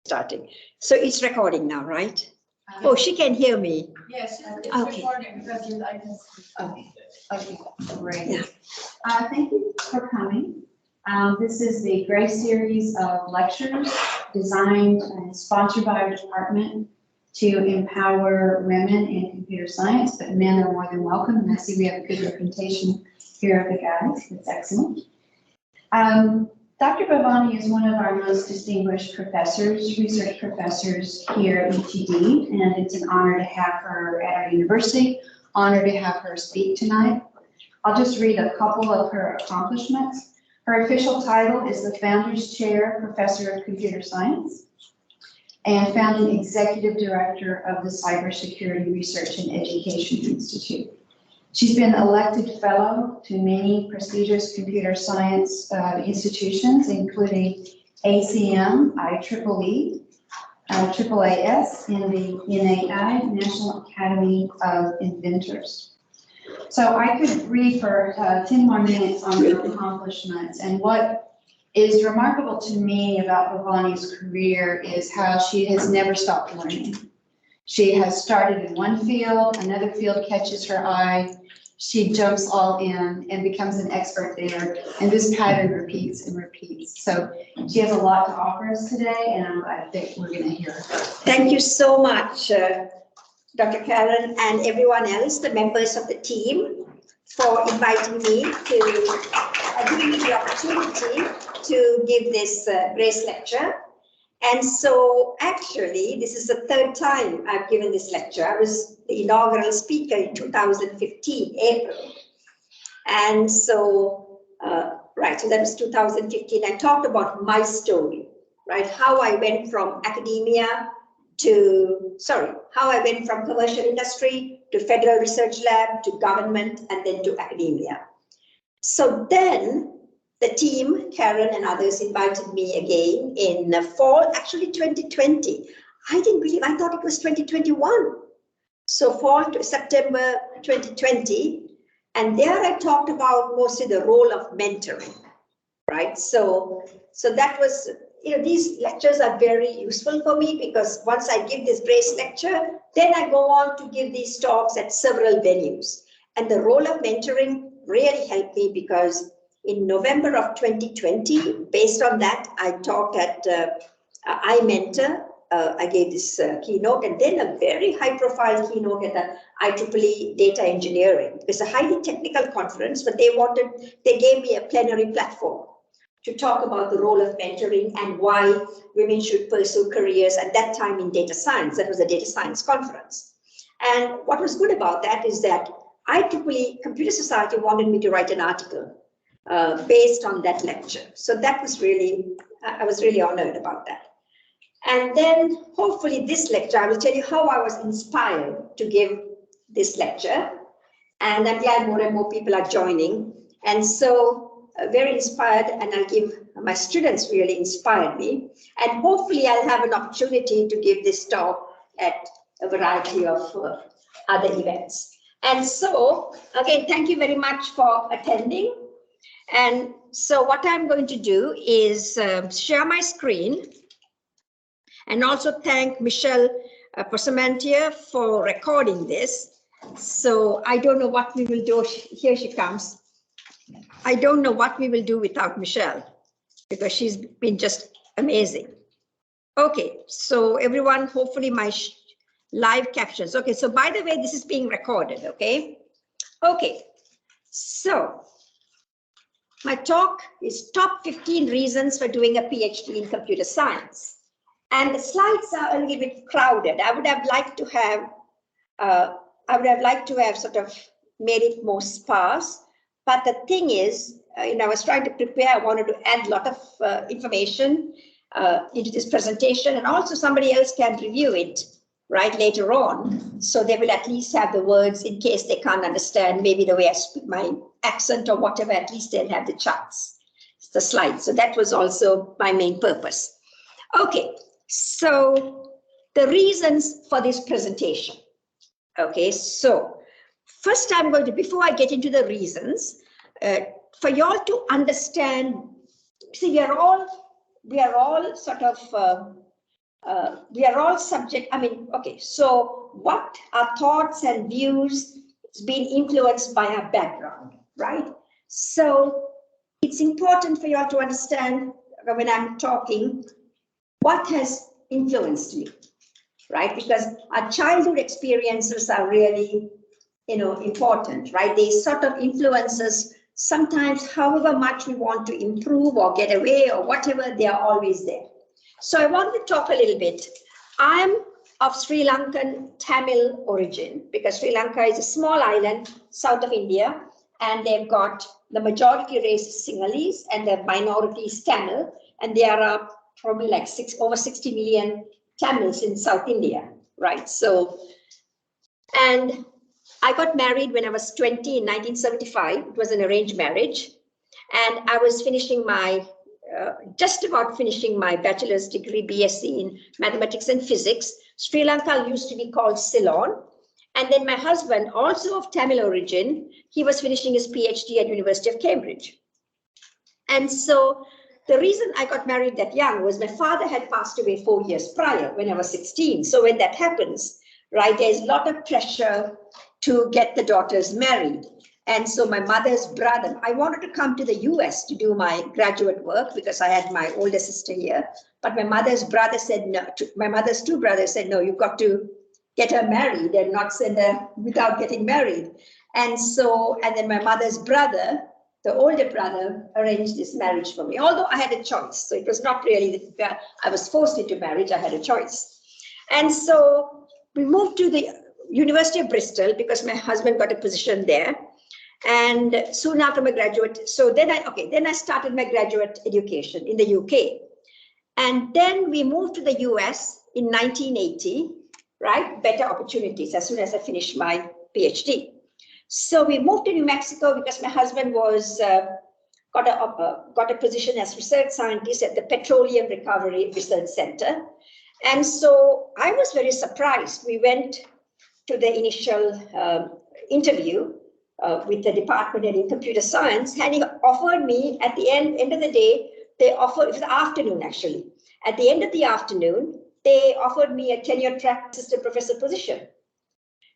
starting. So it's recording now, right? Oh, she can hear me. Yes, it's Okay. recording because I can see. Okay. Okay, great. Yeah. Thank you for coming. This is the Gray series of lectures designed and sponsored by our department to empower women in computer science, but men are more than welcome. And I see we have a good representation here of the guys. That's excellent. Dr. Bhavani is one of our most distinguished professors, research professors here at UTD, and it's an honor to have her at our university, honor to have her speak tonight. I'll just read a couple of her accomplishments. Her official title is the Founders Chair, Professor of Computer Science, and founding Executive Director of the Cybersecurity Research and Education Institute. She's been elected fellow to many prestigious computer science institutions, including ACM, IEEE, AAAS, and the NAI, National Academy of Inventors. So I could read for 10 more minutes on her accomplishments. And what is remarkable to me about Bhavani's career is how she has never stopped learning. She has started in one field, another field catches her eye, she jumps all in and becomes an expert there, and this pattern repeats and repeats. So she has a lot to offer us today, and I think we're going to hear her. Thank you so much, Dr. Karen, and everyone else, the members of the team, for inviting me to giving me the opportunity to give this Grace lecture. And so actually, this is the third time I've given this lecture. I was the inaugural speaker in 2015, April. And so, right, so that was 2015. I talked about my story, right? How I went from academia to, how I went from commercial industry to federal research lab to government and then to academia. So then, the team, Karen and others, invited me again in fall, actually 2020. I didn't believe, I thought it was 2021. So fall to September 2020. And there I talked about mostly the role of mentoring, right? So that was, these lectures are very useful for me because once I give this Grace lecture, then I go on to give these talks at several venues. And the role of mentoring really helped me because in November of 2020, based on that, I talked at iMentor. I gave this keynote and then a very high profile keynote at the IEEE Data Engineering. It's a highly technical conference, but they gave me a plenary platform to talk about the role of mentoring and why women should pursue careers at that time in data science. That was a data science conference. And what was good about that is that IEEE Computer Society wanted me to write an article based on that lecture. So that was really, I was really honored about that. And then hopefully this lecture, I will tell you how I was inspired to give this lecture. And I'm glad more and more people are joining. And so very inspired, and I'll give, my students really inspired me. And hopefully I'll have an opportunity to give this talk at a variety of other events. And so again, thank you very much for attending. And so what I'm going to do is share my screen and also thank Michelle Posamantia for recording this. So I don't know what we will do. Here she comes. I don't know what we will do without Michelle because she's been just amazing. Okay, so everyone, hopefully my live captions. Okay, so by the way, this is being recorded, okay? Okay, so my talk is top 15 reasons for doing a PhD in computer science. And the slides are a little bit crowded. I would have liked to have sort of made it more sparse. But the thing is, I was trying to prepare, I wanted to add a lot of information into this presentation, and also somebody else can review it right later on. So they will at least have the words in case they can't understand maybe the way I speak, my accent or whatever, at least they'll have the charts, the slides. So that was also my main purpose. Okay, so the reasons for this presentation. Okay, so first I'm going to, before I get into the reasons, for y'all to understand, see, we are all sort of we are all subject, okay, so what our thoughts and views is being influenced by our background, right? So it's important for you all to understand when I'm talking, what has influenced me, right? Because our childhood experiences are really, important, right? They sort of influence us sometimes, however much we want to improve or get away or whatever, they are always there. So I want to talk a little bit. I'm of Sri Lankan Tamil origin because Sri Lanka is a small island south of India, and they've got the majority race is Sinhalese and the minority is Tamil, and there are probably like over 60 million Tamils in South India, right? So, and I got married when I was 20 in 1975. It was an arranged marriage, and I was finishing my just about finishing my bachelor's degree, BSc in mathematics and physics. Sri Lanka used to be called Ceylon. And then my husband, also of Tamil origin, he was finishing his PhD at University of Cambridge. And so the reason I got married that young was my father had passed away 4 years prior when I was 16. So when that happens, right, there's a lot of pressure to get the daughters married. And so my mother's brother, I wanted to come to the US to do my graduate work because I had my older sister here. But my mother's brother said no, my mother's two brothers said, no, you've got to get her married and not send her without getting married. And so, and then my mother's brother, the older brother, arranged this marriage for me, although I had a choice. So it was not really that I was forced into marriage, I had a choice. And so we moved to the University of Bristol because my husband got a position there. And soon after my graduate, so then I started my graduate education in the UK. And then we moved to the US in 1980, right? Better opportunities as soon as I finished my PhD. So we moved to New Mexico because my husband was got a position as research scientist at the Petroleum Recovery Research Center. And so I was very surprised. We went to the initial interview with the department in computer science, and he offered me at the end of the day, they offered, it was the afternoon actually. At the end of the afternoon, they offered me a tenure track assistant professor position.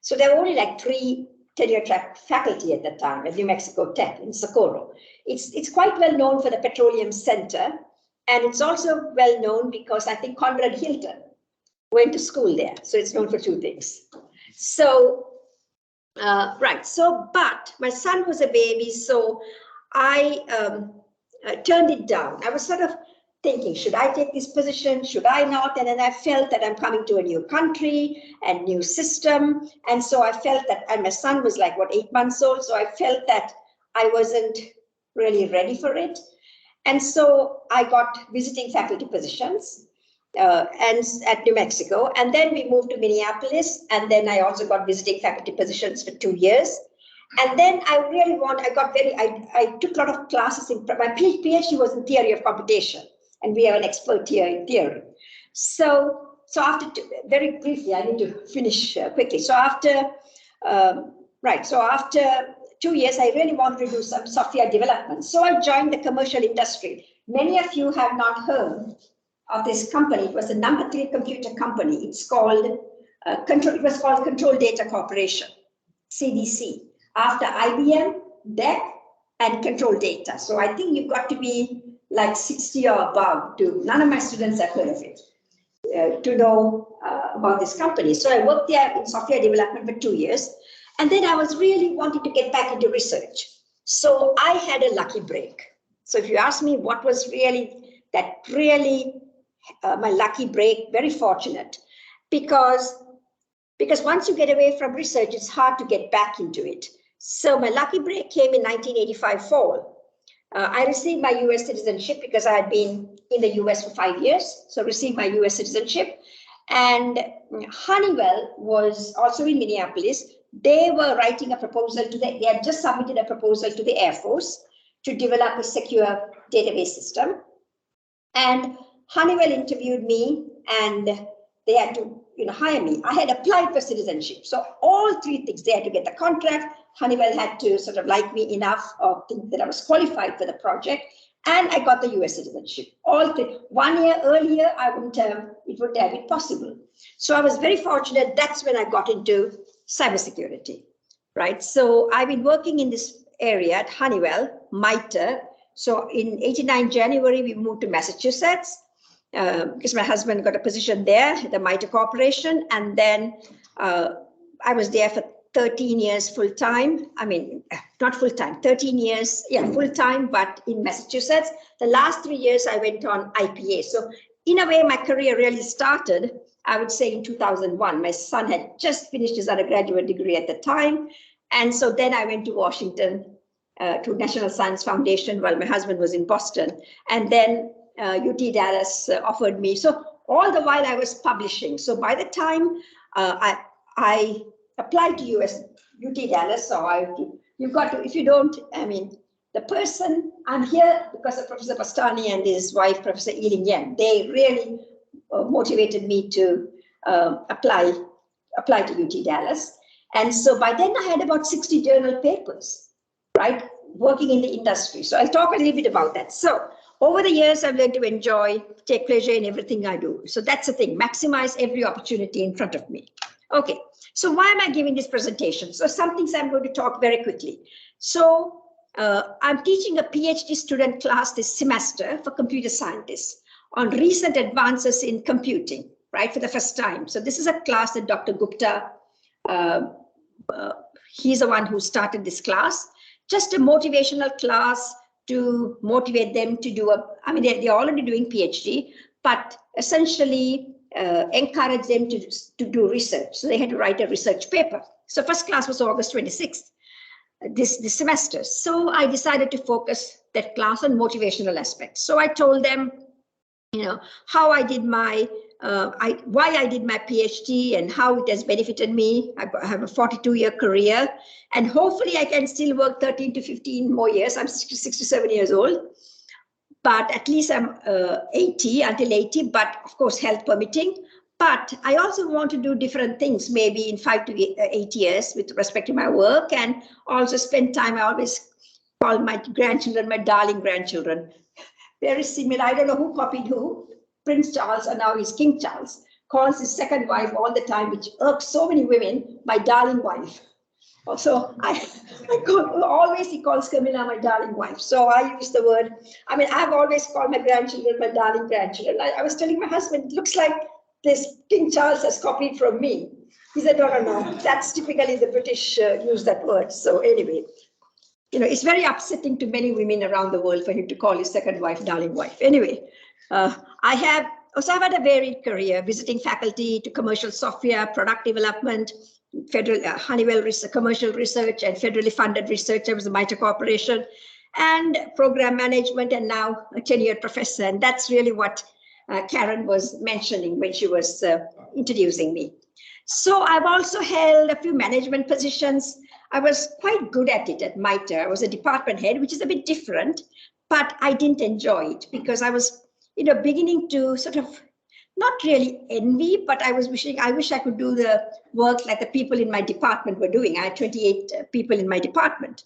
So there were only like 3 tenure track faculty at that time at New Mexico Tech in Socorro. It's quite well known for the Petroleum Center, and it's also well known because I think Conrad Hilton went to school there. So it's known for 2 things. So right. So, but my son was a baby, so I turned it down. I was sort of thinking, should I take this position? Should I not? And then I felt that I'm coming to a new country and new system. And so I felt that, and my son was like, what, 8 months old. So I felt that I wasn't really ready for it. And so I got visiting faculty positions. And at New Mexico, and then we moved to Minneapolis, and then I also got visiting faculty positions for 2 years. And then I took a lot of classes in my PhD was in theory of computation, and we have an expert here in theory. So after very briefly, I need to finish quickly. So after after 2 years, I really wanted to do some software development. So I joined the commercial industry. Many of you have not heard of this company. It was the number 3 computer company. It's called Control Data Corporation, CDC, after IBM, DEC, and Control Data. So I think you've got to be like 60 or above none of my students have heard of it, to know about this company. So I worked there in software development for 2 years. And then I was really wanting to get back into research. So I had a lucky break. So if you ask me what was really my lucky break, very fortunate, because once you get away from research, it's hard to get back into it. So my lucky break came in 1985 fall. I received my US citizenship because I had been in the US for 5 years. So received my US citizenship. And Honeywell was also in Minneapolis. They were writing a proposal they had just submitted a proposal to the Air Force to develop a secure database system. And Honeywell interviewed me, and they had to hire me. I had applied for citizenship. So all 3 things, they had to get the contract. Honeywell had to sort of like me enough or think that I was qualified for the project. And I got the US citizenship. All 1 year earlier, it would have been possible. So I was very fortunate. That's when I got into cybersecurity, right? So I've been working in this area at Honeywell, MITRE. So in 89 January, we moved to Massachusetts because my husband got a position there at the MITRE Corporation. And then I was there for 13 years full-time. I mean, not full-time, 13 years, yeah, full-time, but in Massachusetts. The last 3 years I went on IPA. So in a way, my career really started, I would say, in 2001. My son had just finished his undergraduate degree at the time. And so then I went to Washington to National Science Foundation while my husband was in Boston. And then UT Dallas offered me. So all the while I was publishing. So by the time I applied to UT Dallas, so you've got to, if you don't, I mean, the person, I'm here because of Professor Bastani and his wife, Professor Eling Yen. They really motivated me to apply to UT Dallas. And so by then I had about 60 journal papers, right, working in the industry. So I'll talk a little bit about that. So over the years, I've learned to enjoy, take pleasure in everything I do. So that's the thing, maximize every opportunity in front of me. Okay, so why am I giving this presentation? So some things I'm going to talk very quickly. So I'm teaching a PhD student class this semester for computer scientists on recent advances in computing, right, for the first time. So this is a class that Dr. Gupta, he's the one who started this class, just a motivational class to motivate them to do I mean, they're already doing PhD, but essentially encourage them to do research. So they had to write a research paper. So first class was August 26th, this semester. So I decided to focus that class on motivational aspects. So I told them, you know, how I did my, why I did my PhD and how it has benefited me. I have a 42-year career, and hopefully I can still work 13 to 15 more years. I'm 67 years old, but at least I'm 80 until 80, but of course, health permitting. But I also want to do different things, maybe in 5 to 8 years with respect to my work, and also spend time. I always call my grandchildren my darling grandchildren. Very similar. I don't know who copied who. Prince Charles, and now he's King Charles, calls his second wife all the time, which irks so many women, my darling wife. So always he calls Camilla my darling wife. So I use the word, I mean, I've always called my grandchildren my darling grandchildren. I was telling my husband, it looks like this King Charles has copied from me. He said, no, that's typically the British use that word. So anyway, you know, it's very upsetting to many women around the world for him to call his second wife darling wife. Anyway, I've had a varied career, visiting faculty to commercial software, product development, federal Honeywell commercial research, and federally funded research. I was a MITRE Corporation, and program management, and now a tenured professor. And that's really what Karen was mentioning when she was introducing me. So I've also held a few management positions. I was quite good at it at MITRE. I was a department head, which is a bit different, but I didn't enjoy it because I was, you know, beginning to sort of not really envy, but I wish I could do the work like the people in my department were doing. I had 28 people in my department.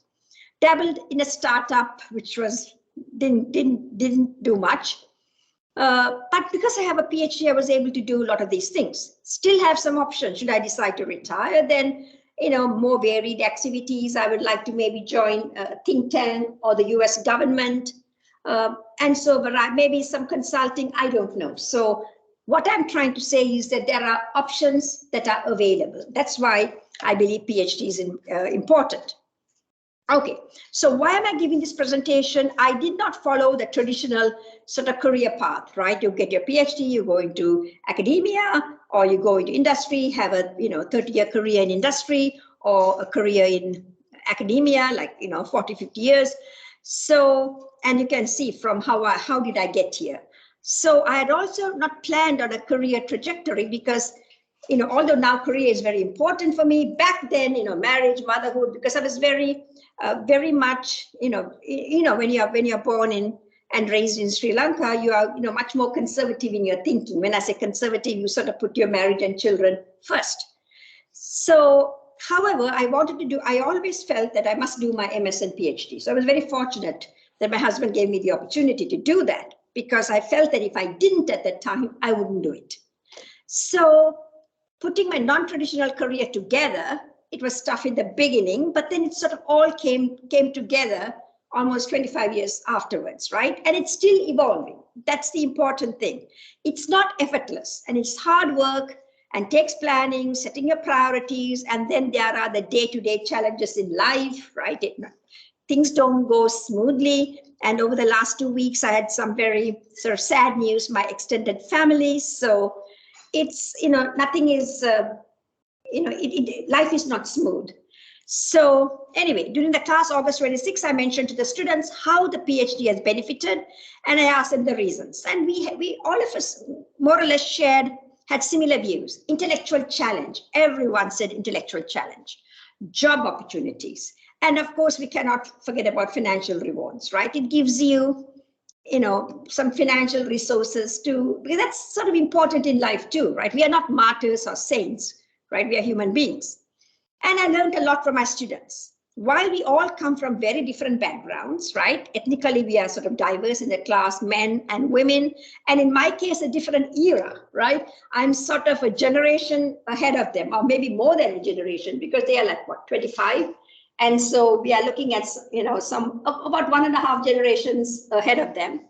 Dabbled in a startup, which was didn't do much. But because I have a PhD, I was able to do a lot of these things. Still have some options. Should I decide to retire, then, you know, more varied activities. I would like to maybe join a think tank or the US government. And so, but maybe some consulting, I don't know. So what I'm trying to say is that there are options that are available. That's why I believe PhD is important. Okay, so why am I giving this presentation? I did not follow the traditional sort of career path, right? You get your PhD, you go into academia, or you go into industry, have a 30-year career in industry, or a career in academia, like 40, 50 years. So, and you can see from how did I get here? So I had also not planned on a career trajectory because, although now career is very important for me, back then, marriage, motherhood, because I was very much, when you're born in and raised in Sri Lanka, you are, much more conservative in your thinking. When I say conservative, you sort of put your marriage and children first. So, however, I always felt that I must do my MS and PhD. So I was very fortunate that my husband gave me the opportunity to do that, because I felt that if I didn't at that time, I wouldn't do it. So putting my non-traditional career together, it was tough in the beginning, but then it sort of all came together almost 25 years afterwards, right? And it's still evolving. That's the important thing. It's not effortless, and it's hard work and takes planning, setting your priorities, and then there are the day-to-day challenges in life, right? Things don't go smoothly. And over the last 2 weeks, I had some very sort of sad news, my extended family. So it's, nothing is, life is not smooth. So anyway, during the class, August 26, I mentioned to the students how the PhD has benefited, and I asked them the reasons. And we all of us more or less had similar views. Intellectual challenge, everyone said intellectual challenge, job opportunities. And of course, we cannot forget about financial rewards, right? It gives you, some financial resources because that's sort of important in life too, right? We are not martyrs or saints, right? We are human beings. And I learned a lot from my students. While we all come from very different backgrounds, right? Ethnically, we are sort of diverse in the class, men and women. And in my case, a different era, right? I'm sort of a generation ahead of them, or maybe more than a generation, because they are like, 25? And so we are looking at, some about 1.5 generations ahead of them.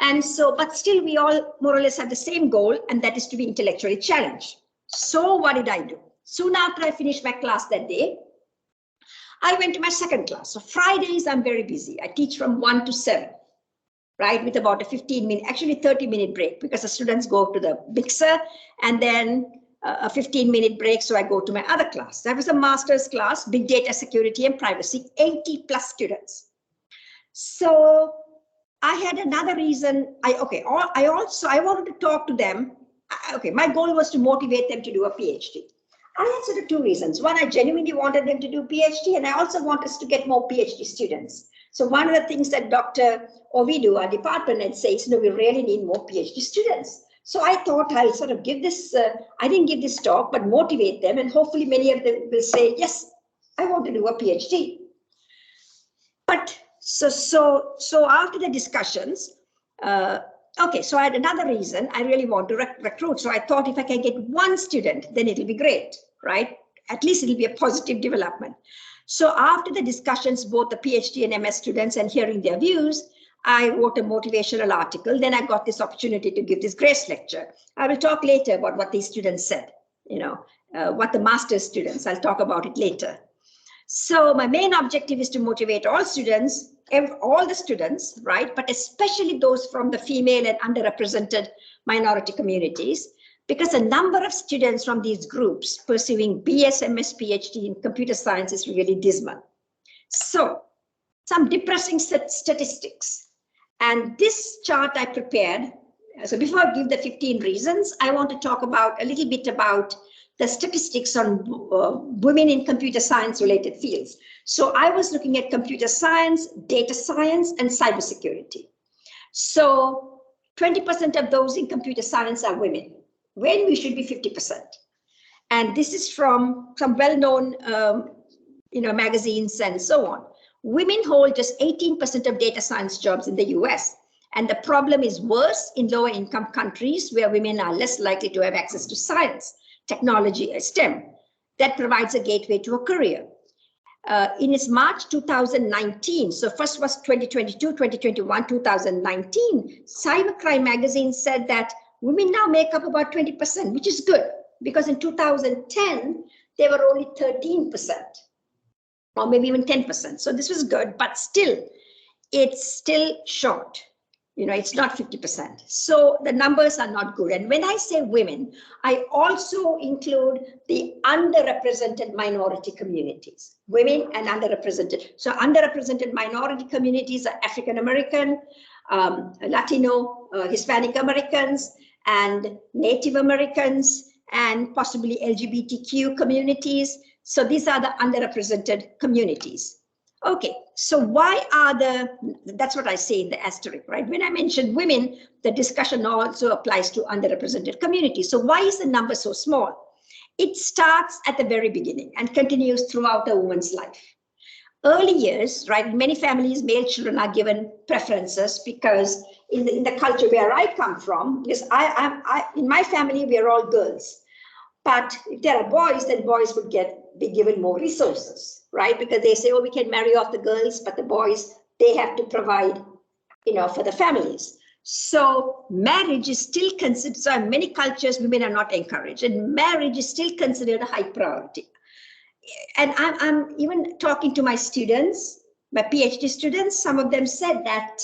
And so, but still we all more or less have the same goal, and that is to be intellectually challenged. So what did I do? Soon after I finished my class that day, I went to my second class. So Fridays, I'm very busy. I teach from 1 to 7, right? With about a 30-minute break, because the students go to the mixer, and then a 15-minute break, so I go to my other class. That was a master's class, Big Data Security and Privacy, 80 plus students. So I had another reason. I wanted to talk to them. Okay, my goal was to motivate them to do a PhD. I had sort of 2 reasons. One, I genuinely wanted them to do PhD, and I also want us to get more PhD students. So one of the things that we do, our department, and says, we really need more PhD students. So I thought I'll sort of give this, I didn't give this talk, but motivate them. And hopefully many of them will say, yes, I want to do a PhD. But so after the discussions, so I had another reason. I really want to recruit. So I thought if I can get 1 student, then it'll be great, right? At least it'll be a positive development. So after the discussions, both the PhD and MS students, and hearing their views, I wrote a motivational article. Then I got this opportunity to give this grace lecture. I will talk later about what these students said, what the master's students, I'll talk about it later. So my main objective is to motivate all students, all the students, right? But especially those from the female and underrepresented minority communities, because a number of students from these groups pursuing BS, MS, PhD in computer science is really dismal. So some depressing statistics. And this chart I prepared. So before I give the 15 reasons, I want to talk a little bit about the statistics on women in computer science related fields. So I was looking at computer science, data science, and cybersecurity. So 20% of those in computer science are women, when we should be 50%. And this is from some well-known magazines and so on. Women hold just 18% of data science jobs in the US. And the problem is worse in lower income countries where women are less likely to have access to science, technology, and STEM. That provides a gateway to a career. In its March 2019, so first was 2022, 2021, 2019, Cybercrime magazine said that women now make up about 20%, which is good, because in 2010, they were only 13%. Or maybe even 10%. So this was good, but still, it's still short. It's not 50%. So the numbers are not good. And when I say women, I also include the underrepresented minority communities, women and underrepresented. So underrepresented minority communities are African American, Latino, Hispanic Americans, and Native Americans, and possibly LGBTQ communities. So these are the underrepresented communities. Okay, so why are that's what I say in the asterisk, right? When I mention women, the discussion also applies to underrepresented communities. So why is the number so small? It starts at the very beginning and continues throughout a woman's life. early years, right, many families, male children are given preferences because in the culture where I come from, because in my family, we are all girls. But if there are boys, then boys would be given more resources, right? Because they say, oh, we can marry off the girls, but the boys, they have to provide, for the families. So marriage is still considered, so in many cultures, women are not encouraged, and marriage is still considered a high priority. And I'm even talking to my students, my PhD students, some of them said that,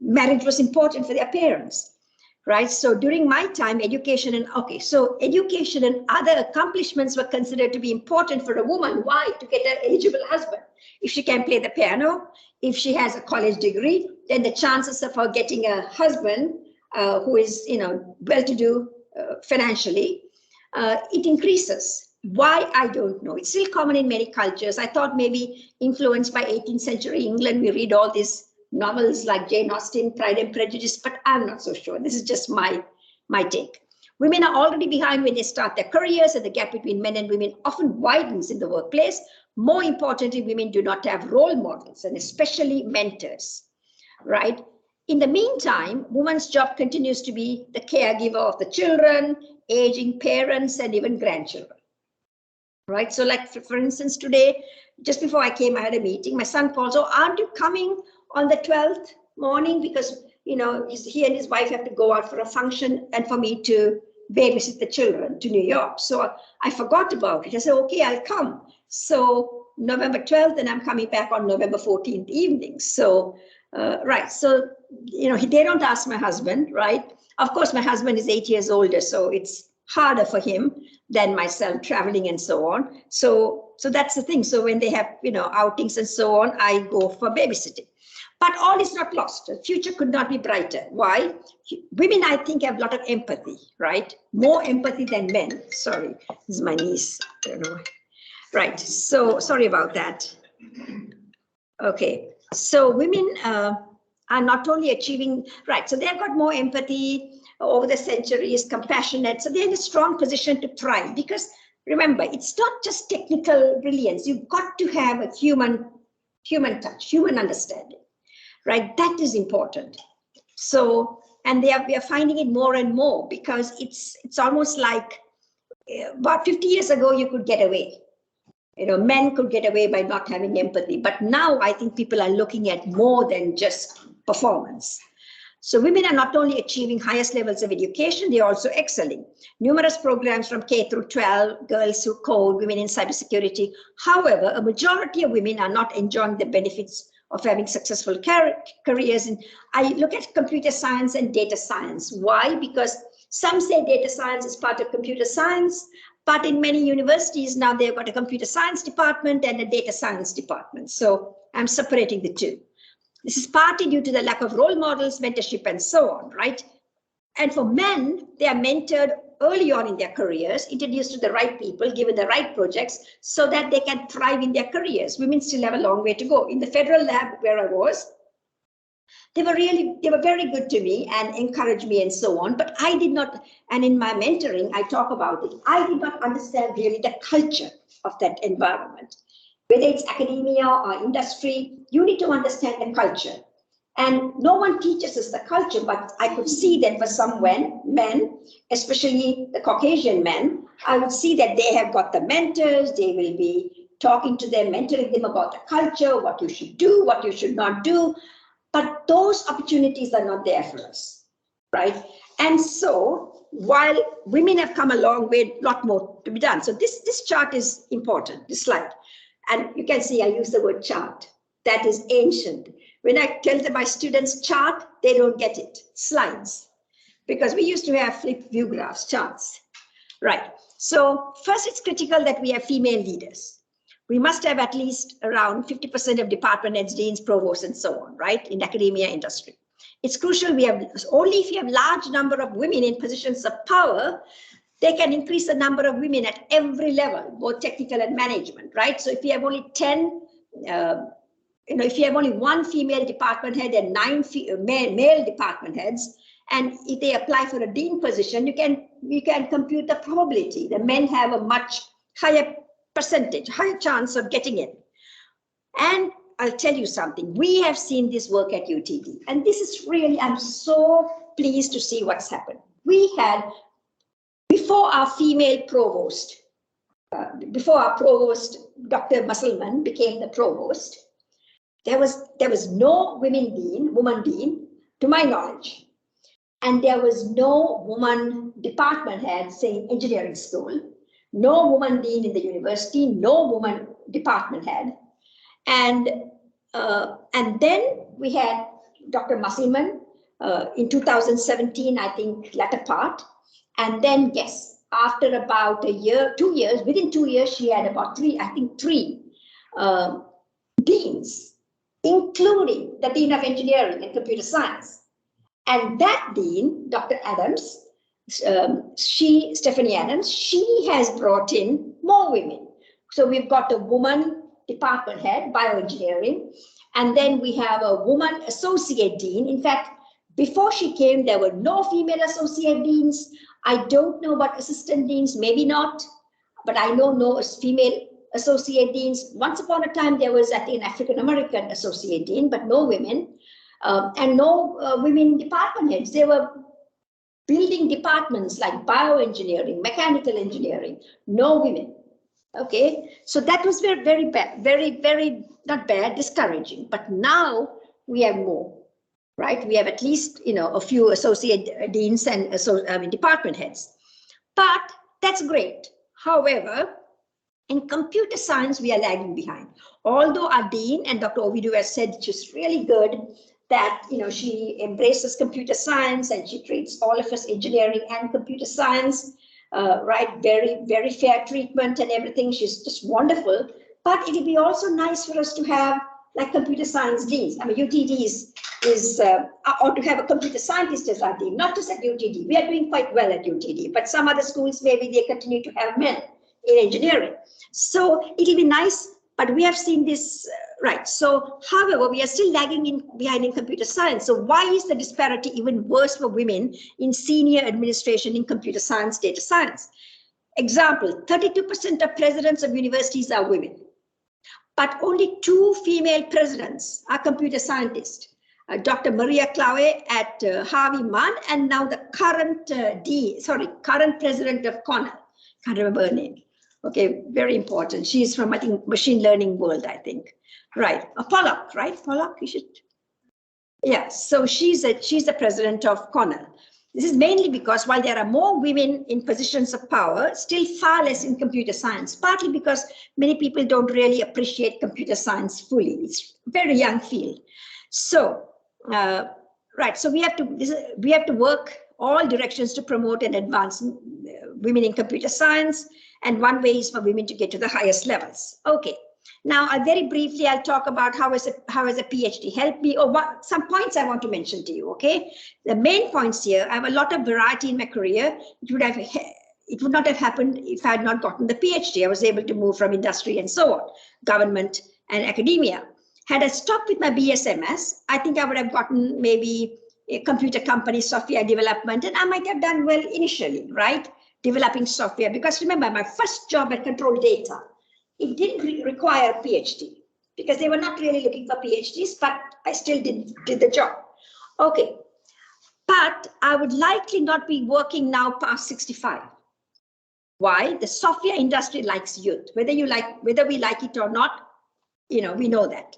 marriage was important for their parents, right? So during my time, education and other accomplishments were considered to be important for a woman. Why? To get an eligible husband. If she can play the piano, if she has a college degree, then the chances of her getting a husband who is, well-to-do financially, it increases. Why? I don't know. It's still common in many cultures. I thought maybe influenced by 18th century England, we read all these novels like Jane Austen, Pride and Prejudice, but I'm not so sure. This is just my take. Women are already behind when they start their careers, and the gap between men and women often widens in the workplace. More importantly, women do not have role models, and especially mentors, right? In the meantime, woman's job continues to be the caregiver of the children, aging parents, and even grandchildren, right? So like, for instance, today, just before I came, I had a meeting. My son calls, oh, aren't you coming on the 12th morning? Because, he and his wife have to go out for a function and for me to babysit the children to New York. So I forgot about it. I said, okay, I'll come. So November 12th, and I'm coming back on November 14th evening. So, right. So, they don't ask my husband, right? Of course, my husband is 8 years older, so it's harder for him than myself traveling and so on. So that's the thing. So when they have, outings and so on, I go for babysitting. But all is not lost. The future could not be brighter. Why? Women, I think, have a lot of empathy, right? More empathy than men. Sorry, this is my niece. I don't know. Right. So sorry about that. Okay. So women are not only achieving, right. So they've got more empathy over the centuries, compassionate. So they're in a strong position to thrive, because remember, it's not just technical brilliance. You've got to have a human touch, human understanding, right? That is important. So, and we are finding it more and more, because it's almost like about 50 years ago, you could get away. Men could get away by not having empathy. But now I think people are looking at more than just performance. So women are not only achieving highest levels of education, they're also excelling. Numerous programs from K through 12, girls who code, women in cybersecurity. However, a majority of women are not enjoying the benefits of having successful careers. And I look at computer science and data science. Why? Because some say data science is part of computer science, but in many universities now they've got a computer science department and a data science department. So I'm separating the two. This is partly due to the lack of role models, mentorship, and so on, right? And for men, they are mentored early on in their careers, introduced to the right people, given the right projects, so that they can thrive in their careers. Women still have a long way to go. In the federal lab where I was, they were very good to me and encouraged me and so on, but I did not, and in my mentoring, I talk about it, I did not understand really the culture of that environment. Whether it's academia or industry, you need to understand the culture. And no one teaches us the culture, but I could see that for some men, especially the Caucasian men, I would see that they have got the mentors, they will be talking to them, mentoring them about the culture, what you should do, what you should not do. But those opportunities are not there for us, right? And so while women have come a long way, a lot more to be done. So this chart is important, this slide. And you can see I use the word chart. That is ancient. When I tell my students chart, they don't get it. Slides. Because we used to have flip view graphs, charts. Right. So first, it's critical that we have female leaders. We must have at least around 50% of department heads, deans, provosts, and so on, right, in academia industry. It's crucial we have, only if you have large number of women in positions of power, they can increase the number of women at every level, both technical and management, right? So if you have only 10, if you have only one female department head and 9 male department heads, and if they apply for a dean position, you can compute the probability. The men have a much higher percentage, higher chance of getting in. And I'll tell you something, we have seen this work at UTD, and this is really, I'm so pleased to see what's happened. We had, before our female provost, Dr. Musselman became the provost, there was no woman dean, to my knowledge. And there was no woman department head, say engineering school, no woman dean in the university, no woman department head. And then we had Dr. Musselman in 2017, I think, latter part. And then, yes, after about a year, 2 years, within 2 years, she had about three deans, including the Dean of Engineering and Computer Science. And that dean, Dr. Adams, Stephanie Adams, she has brought in more women. So we've got a woman department head, bioengineering, and then we have a woman associate dean. In fact, before she came, there were no female associate deans. I don't know about assistant deans, maybe not, but I know no female associate deans. Once upon a time, there was, I think, an African-American associate dean, but no women. And no women department heads. They were building departments like bioengineering, mechanical engineering, no women. Okay, so that was very, very bad, very, not bad, discouraging. But now we have more, right? We have at least, a few associate deans and department heads. But that's great. However, in computer science, we are lagging behind. Although our dean and Dr. Ovidu has said, which is really good, that she embraces computer science and she treats all of us engineering and computer science, right? Very, very fair treatment and everything. She's just wonderful. But it would be also nice for us to have like computer science deans. I mean, UTD or to have a computer scientist as our dean, not just at UTD. We are doing quite well at UTD, but some other schools, maybe they continue to have men in engineering. So it'll be nice. But we have seen this, right? So, however, we are still lagging behind in computer science. So why is the disparity even worse for women in senior administration in computer science, data science? Example, 32% of presidents of universities are women, but only 2 female presidents are computer scientists. Dr. Maria Clave at Harvey Mudd, and now the current current president of Cornell. Can't remember her name. Okay, very important. She's from, I think, machine learning world, I think. Right, Pollock, right? Pollock, you should. Yeah, so she's the president of Cornell. This is mainly because while there are more women in positions of power, still far less in computer science, partly because many people don't really appreciate computer science fully. It's a very young field. So, right, so we have to work all directions to promote and advance women in computer science. And one way is for women to get to the highest levels. Okay, now very briefly, I'll talk about how has a PhD helped me, or some points I want to mention to you, okay? The main points here, I have a lot of variety in my career. It would not have happened if I had not gotten the PhD. I was able to move from industry and so on, government and academia. Had I stopped with my BSMS, I think I would have gotten maybe a computer company, software development, and I might have done well initially, right? Developing software, because remember, my first job at Control Data, it didn't require a PhD because they were not really looking for PhDs, but I still did the job. Okay, but I would likely not be working now past 65. Why? The software industry likes youth, whether we like it or not, we know that.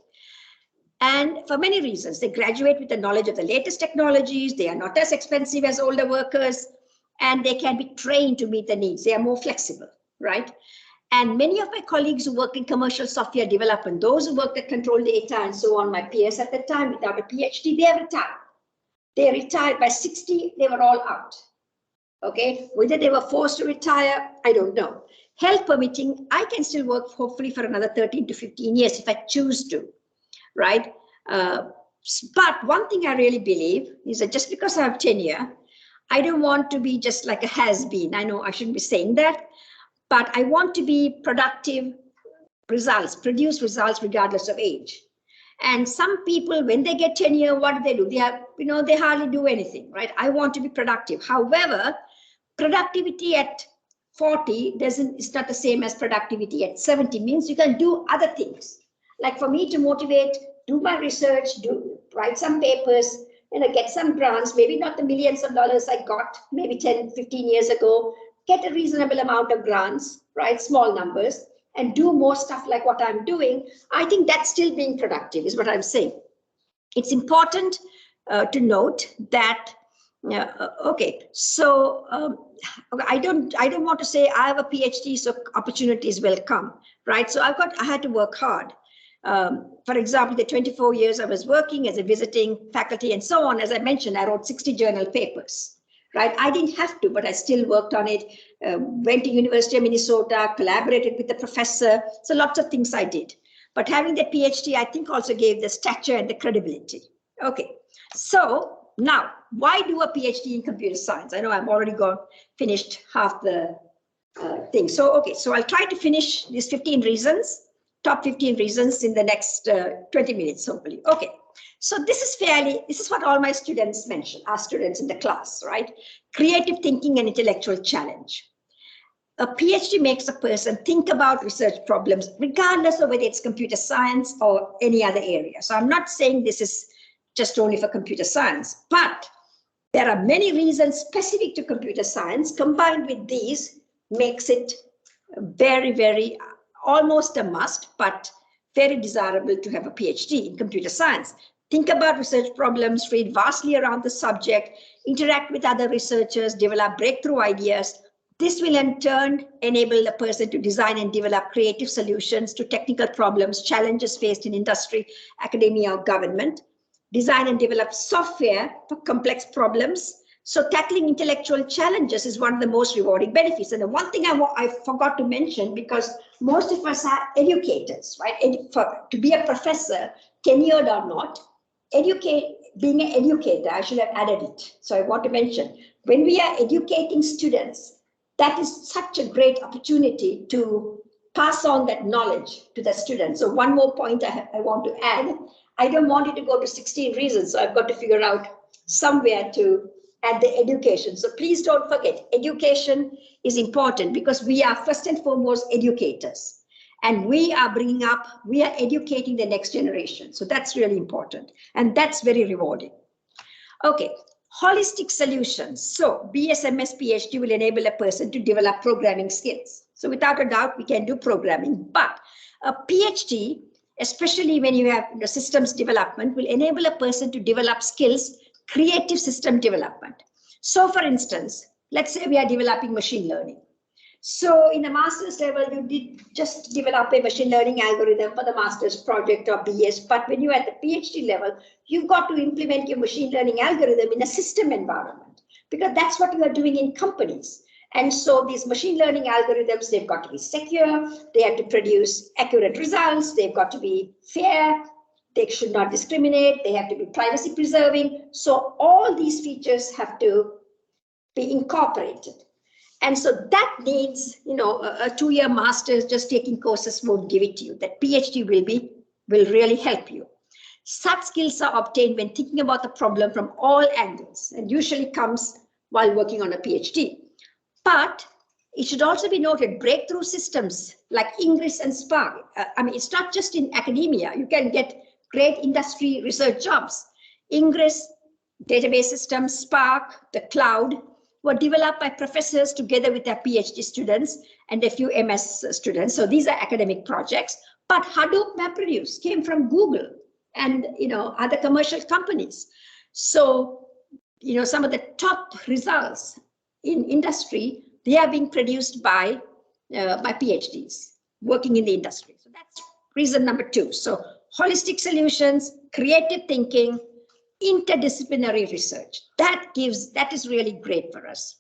And for many reasons, they graduate with the knowledge of the latest technologies. They are not as expensive as older workers, and they can be trained to meet the needs. They are more flexible, right? And many of my colleagues who work in commercial software development, those who worked at Control Data and so on, my peers at the time without a PhD, they have retired. They retired by 60, they were all out. Okay, whether they were forced to retire, I don't know. Health permitting, I can still work hopefully for another 13 to 15 years if I choose to, right? But one thing I really believe is that just because I have tenure, I don't want to be just like a has-been. I know I shouldn't be saying that, but I want to be productive results, produce results regardless of age. And some people, when they get tenure, what do? They have, they hardly do anything, right? I want to be productive. However, productivity at 40 it's not the same as productivity at 70. Means you can do other things. Like for me to motivate, do my research, write some papers, get some grants, maybe not the millions of dollars I got maybe 10, 15 years ago, get a reasonable amount of grants, right? Small numbers, and do more stuff like what I'm doing. I think that's still being productive, is what I'm saying. It's important to note that, okay, so I don't want to say I have a PhD, so opportunities will come, right? So I had to work hard. For example, the 24 years I was working as a visiting faculty and so on, as I mentioned, I wrote 60 journal papers, right? I didn't have to, but I still worked on it, went to University of Minnesota, collaborated with the professor. So lots of things I did. But having the PhD, I think also gave the stature and the credibility. Okay, so now, why do a PhD in computer science? I know I'm already finished half the thing. So, okay, so I'll try to finish these 15 reasons. Top 15 reasons in the next 20 minutes, hopefully. Okay, so this is what all my students mention, our students in the class, right? Creative thinking and intellectual challenge. A PhD makes a person think about research problems, regardless of whether it's computer science or any other area. So I'm not saying this is just only for computer science, but there are many reasons specific to computer science. Combined with these makes it very, very almost a must, but very desirable to have a PhD in computer science. Think about research problems, read vastly around the subject, interact with other researchers, develop breakthrough ideas. This will in turn enable the person to design and develop creative solutions to technical problems, challenges faced in industry, academia, or government. Design and develop software for complex problems. So tackling intellectual challenges is one of the most rewarding benefits. And the one thing I forgot to mention, because most of us are educators, right? To be a professor, tenured or not, being an educator, I should have added it. So I want to mention, when we are educating students, that is such a great opportunity to pass on that knowledge to the students. So one more point I want to add. I don't want it to go to 16 reasons, so I've got to figure out somewhere to add the education. So please don't forget, education is important because we are first and foremost educators. And we are educating the next generation. So that's really important. And that's very rewarding. Okay, holistic solutions. So BSMS PhD will enable a person to develop programming skills. So without a doubt, we can do programming. But a PhD, especially when you have systems development, will enable a person to develop skills, creative system development. So for instance, let's say we are developing machine learning. So in a master's level, you did just develop a machine learning algorithm for the master's project or BS. But when you're at the PhD level, you've got to implement your machine learning algorithm in a system environment, because that's what you are doing in companies. And so these machine learning algorithms, they've got to be secure, they have to produce accurate results, they've got to be fair, they should not discriminate, they have to be privacy preserving. So all these features have to be incorporated. And so that needs, a 2-year master's just taking courses won't give it to you. That PhD will really help you. Such skills are obtained when thinking about the problem from all angles, and usually comes while working on a PhD. But it should also be noted, breakthrough systems like Ingress and Spark. It's not just in academia. You can get great industry research jobs. Ingress, database systems, Spark, the cloud, were developed by professors together with their PhD students and a few MS students. So these are academic projects. But Hadoop MapReduce came from Google and other commercial companies. So some of the top results in industry, they are being produced by PhDs working in the industry. So that's reason number 2. So holistic solutions, creative thinking, interdisciplinary research. That is really great for us,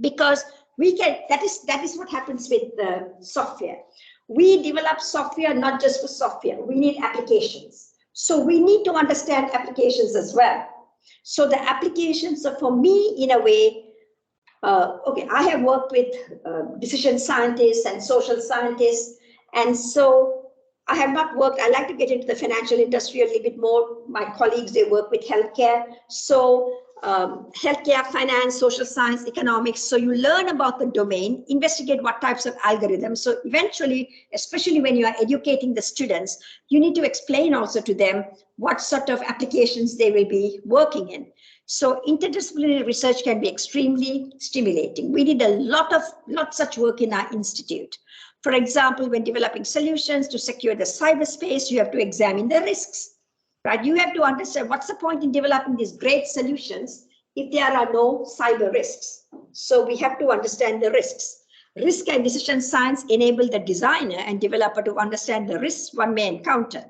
because that is what happens with the software. We develop software not just for software, we need applications. So we need to understand applications as well. So the applications are, for me, in a way, I have worked with decision scientists and social scientists, and so I have not worked. I like to get into the financial industry a little bit more. My colleagues, they work with healthcare. So healthcare, finance, social science, economics. So you learn about the domain, investigate what types of algorithms. So eventually, especially when you are educating the students, you need to explain also to them what sort of applications they will be working in. So interdisciplinary research can be extremely stimulating. We did a lot such work in our institute. For example, when developing solutions to secure the cyberspace, you have to examine the risks. Right? You have to understand what's the point in developing these great solutions if there are no cyber risks. So we have to understand the risks. Risk and decision science enable the designer and developer to understand the risks one may encounter.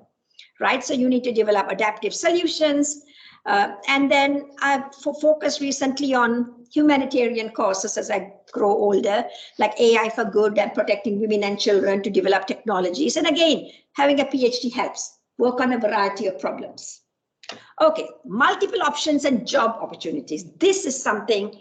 Right? So you need to develop adaptive solutions. And then I've focused recently on humanitarian causes as I grow older, like AI for good and protecting women and children to develop technologies. And again, having a PhD helps. Work on a variety of problems. Okay, multiple options and job opportunities. This is something,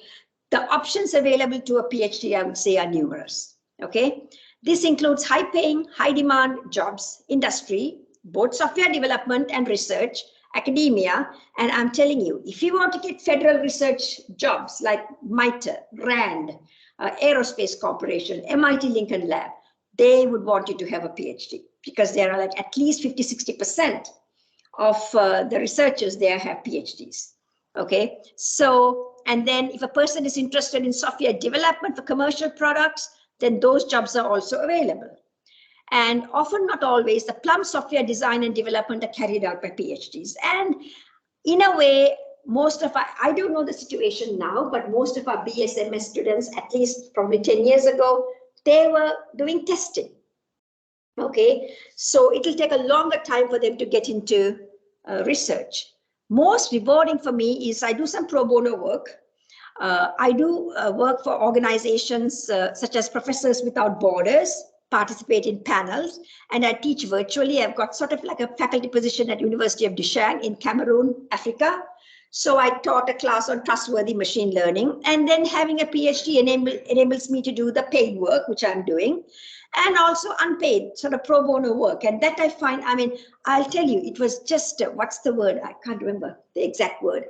the options available to a PhD, I would say, are numerous. Okay, this includes high paying, high demand jobs, industry, both software development and research, academia. And I'm telling you, if you want to get federal research jobs like MITRE, RAND, Aerospace Corporation, MIT Lincoln Lab, they would want you to have a PhD, because there are like at least 50–60% of the researchers there have PhDs. Okay, so, and then if a person is interested in software development for commercial products, then those jobs are also available. And often, not always, the plum software design and development are carried out by PhDs. And in a way, most of our, I don't know the situation now, but most of our BSMS students, at least probably 10 years ago, they were doing testing. Okay, so it will take a longer time for them to get into research. Most rewarding for me is I do some pro bono work. I do work for organizations such as Professors Without Borders, participate in panels, and I teach virtually. I've got sort of like a faculty position at University of Dishang in Cameroon, Africa. So I taught a class on trustworthy machine learning, and then having a PhD enables me to do the paid work, which I'm doing, and also unpaid sort of pro bono work. And that I find, I mean, I'll tell you, it was just, what's the word? I can't remember the exact word.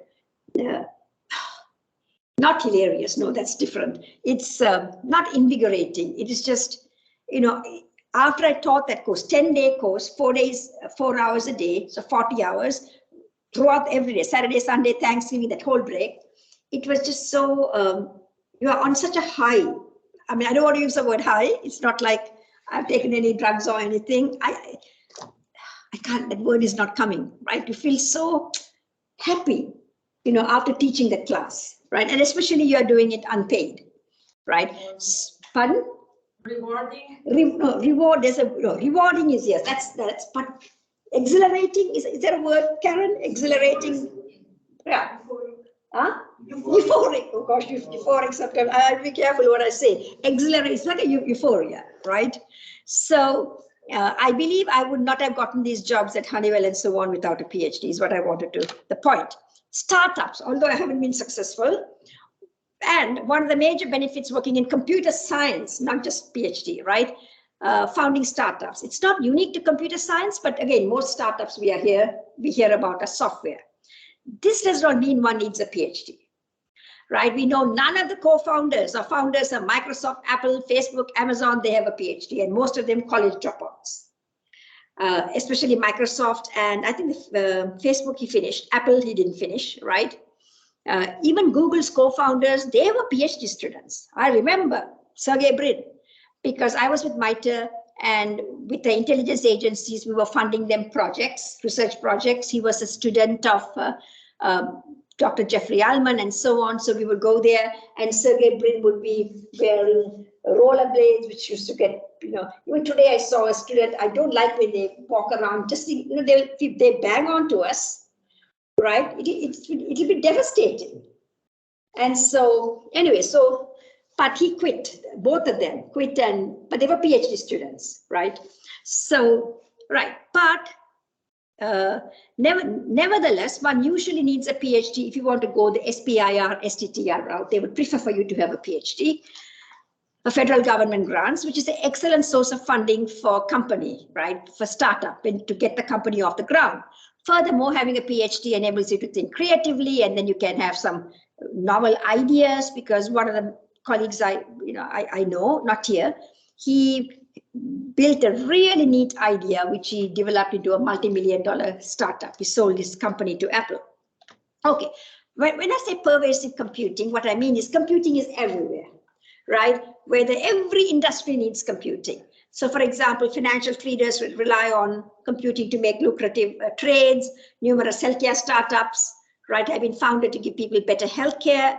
Not hilarious. No, that's different. It's not invigorating. It is just, you know, after I taught that course, 10-day course, 4 days, 4 hours a day, so 40 hours, throughout every day, Saturday, Sunday, Thanksgiving, that whole break, it was just so, you are on such a high. I mean, I don't want to use the word high. It's not like I've taken any drugs or anything. I can't, that word is not coming, right? You feel so happy, you know, after teaching the class, right? And especially you're doing it unpaid, right? Pardon? Rewarding? Reward, there's a, rewarding is, yes, that's, but exhilarating, is there a word, Karen? Exhilarating? Yeah. Huh? Euphoric. Oh gosh, euphoric sometimes. I'll be careful what I say. Exhilarate, it's like a euphoria, right? So I believe I would not have gotten these jobs at Honeywell and so on without a PhD, is what I wanted to, the point. Startups, although I haven't been successful. And one of the major benefits working in computer science, not just PhD, right? Founding startups. It's not unique to computer science, but again, most startups we hear about are software. This does not mean one needs a PhD, right? We know none of the co-founders or founders of Microsoft, Apple, Facebook, Amazon, they have a PhD, and most of them college dropouts, especially Microsoft. And I think Facebook, he finished. Apple, he didn't finish, right? Even Google's co-founders, they were PhD students. I remember Sergey Brin, because I was with MITRE, and with the intelligence agencies, we were funding them projects, research projects. He was a student of Dr. Jeffrey Allman and so on. So we would go there, and Sergey Brin would be wearing rollerblades, which used to get, you know, even today I saw a student, I don't like when they walk around, just, you know, they bang onto us, right? It'll be devastating. And so anyway, but he quit, both of them quit, but they were PhD students, right? So, right, but nevertheless, one usually needs a PhD if you want to go the SPIR, STTR route. They would prefer for you to have a PhD. A federal government grants, which is an excellent source of funding for company, right? For startup and to get the company off the ground. Furthermore, having a PhD enables you to think creatively, and then you can have some novel ideas, because one of the colleagues I know, not here, he built a really neat idea, which he developed into a multi-million-dollar startup. He sold his company to Apple. Okay, when I say pervasive computing, what I mean is computing is everywhere, right? Whether every industry needs computing. So for example, financial traders will rely on computing to make lucrative trades. Numerous healthcare startups, right, have been founded to give people better healthcare,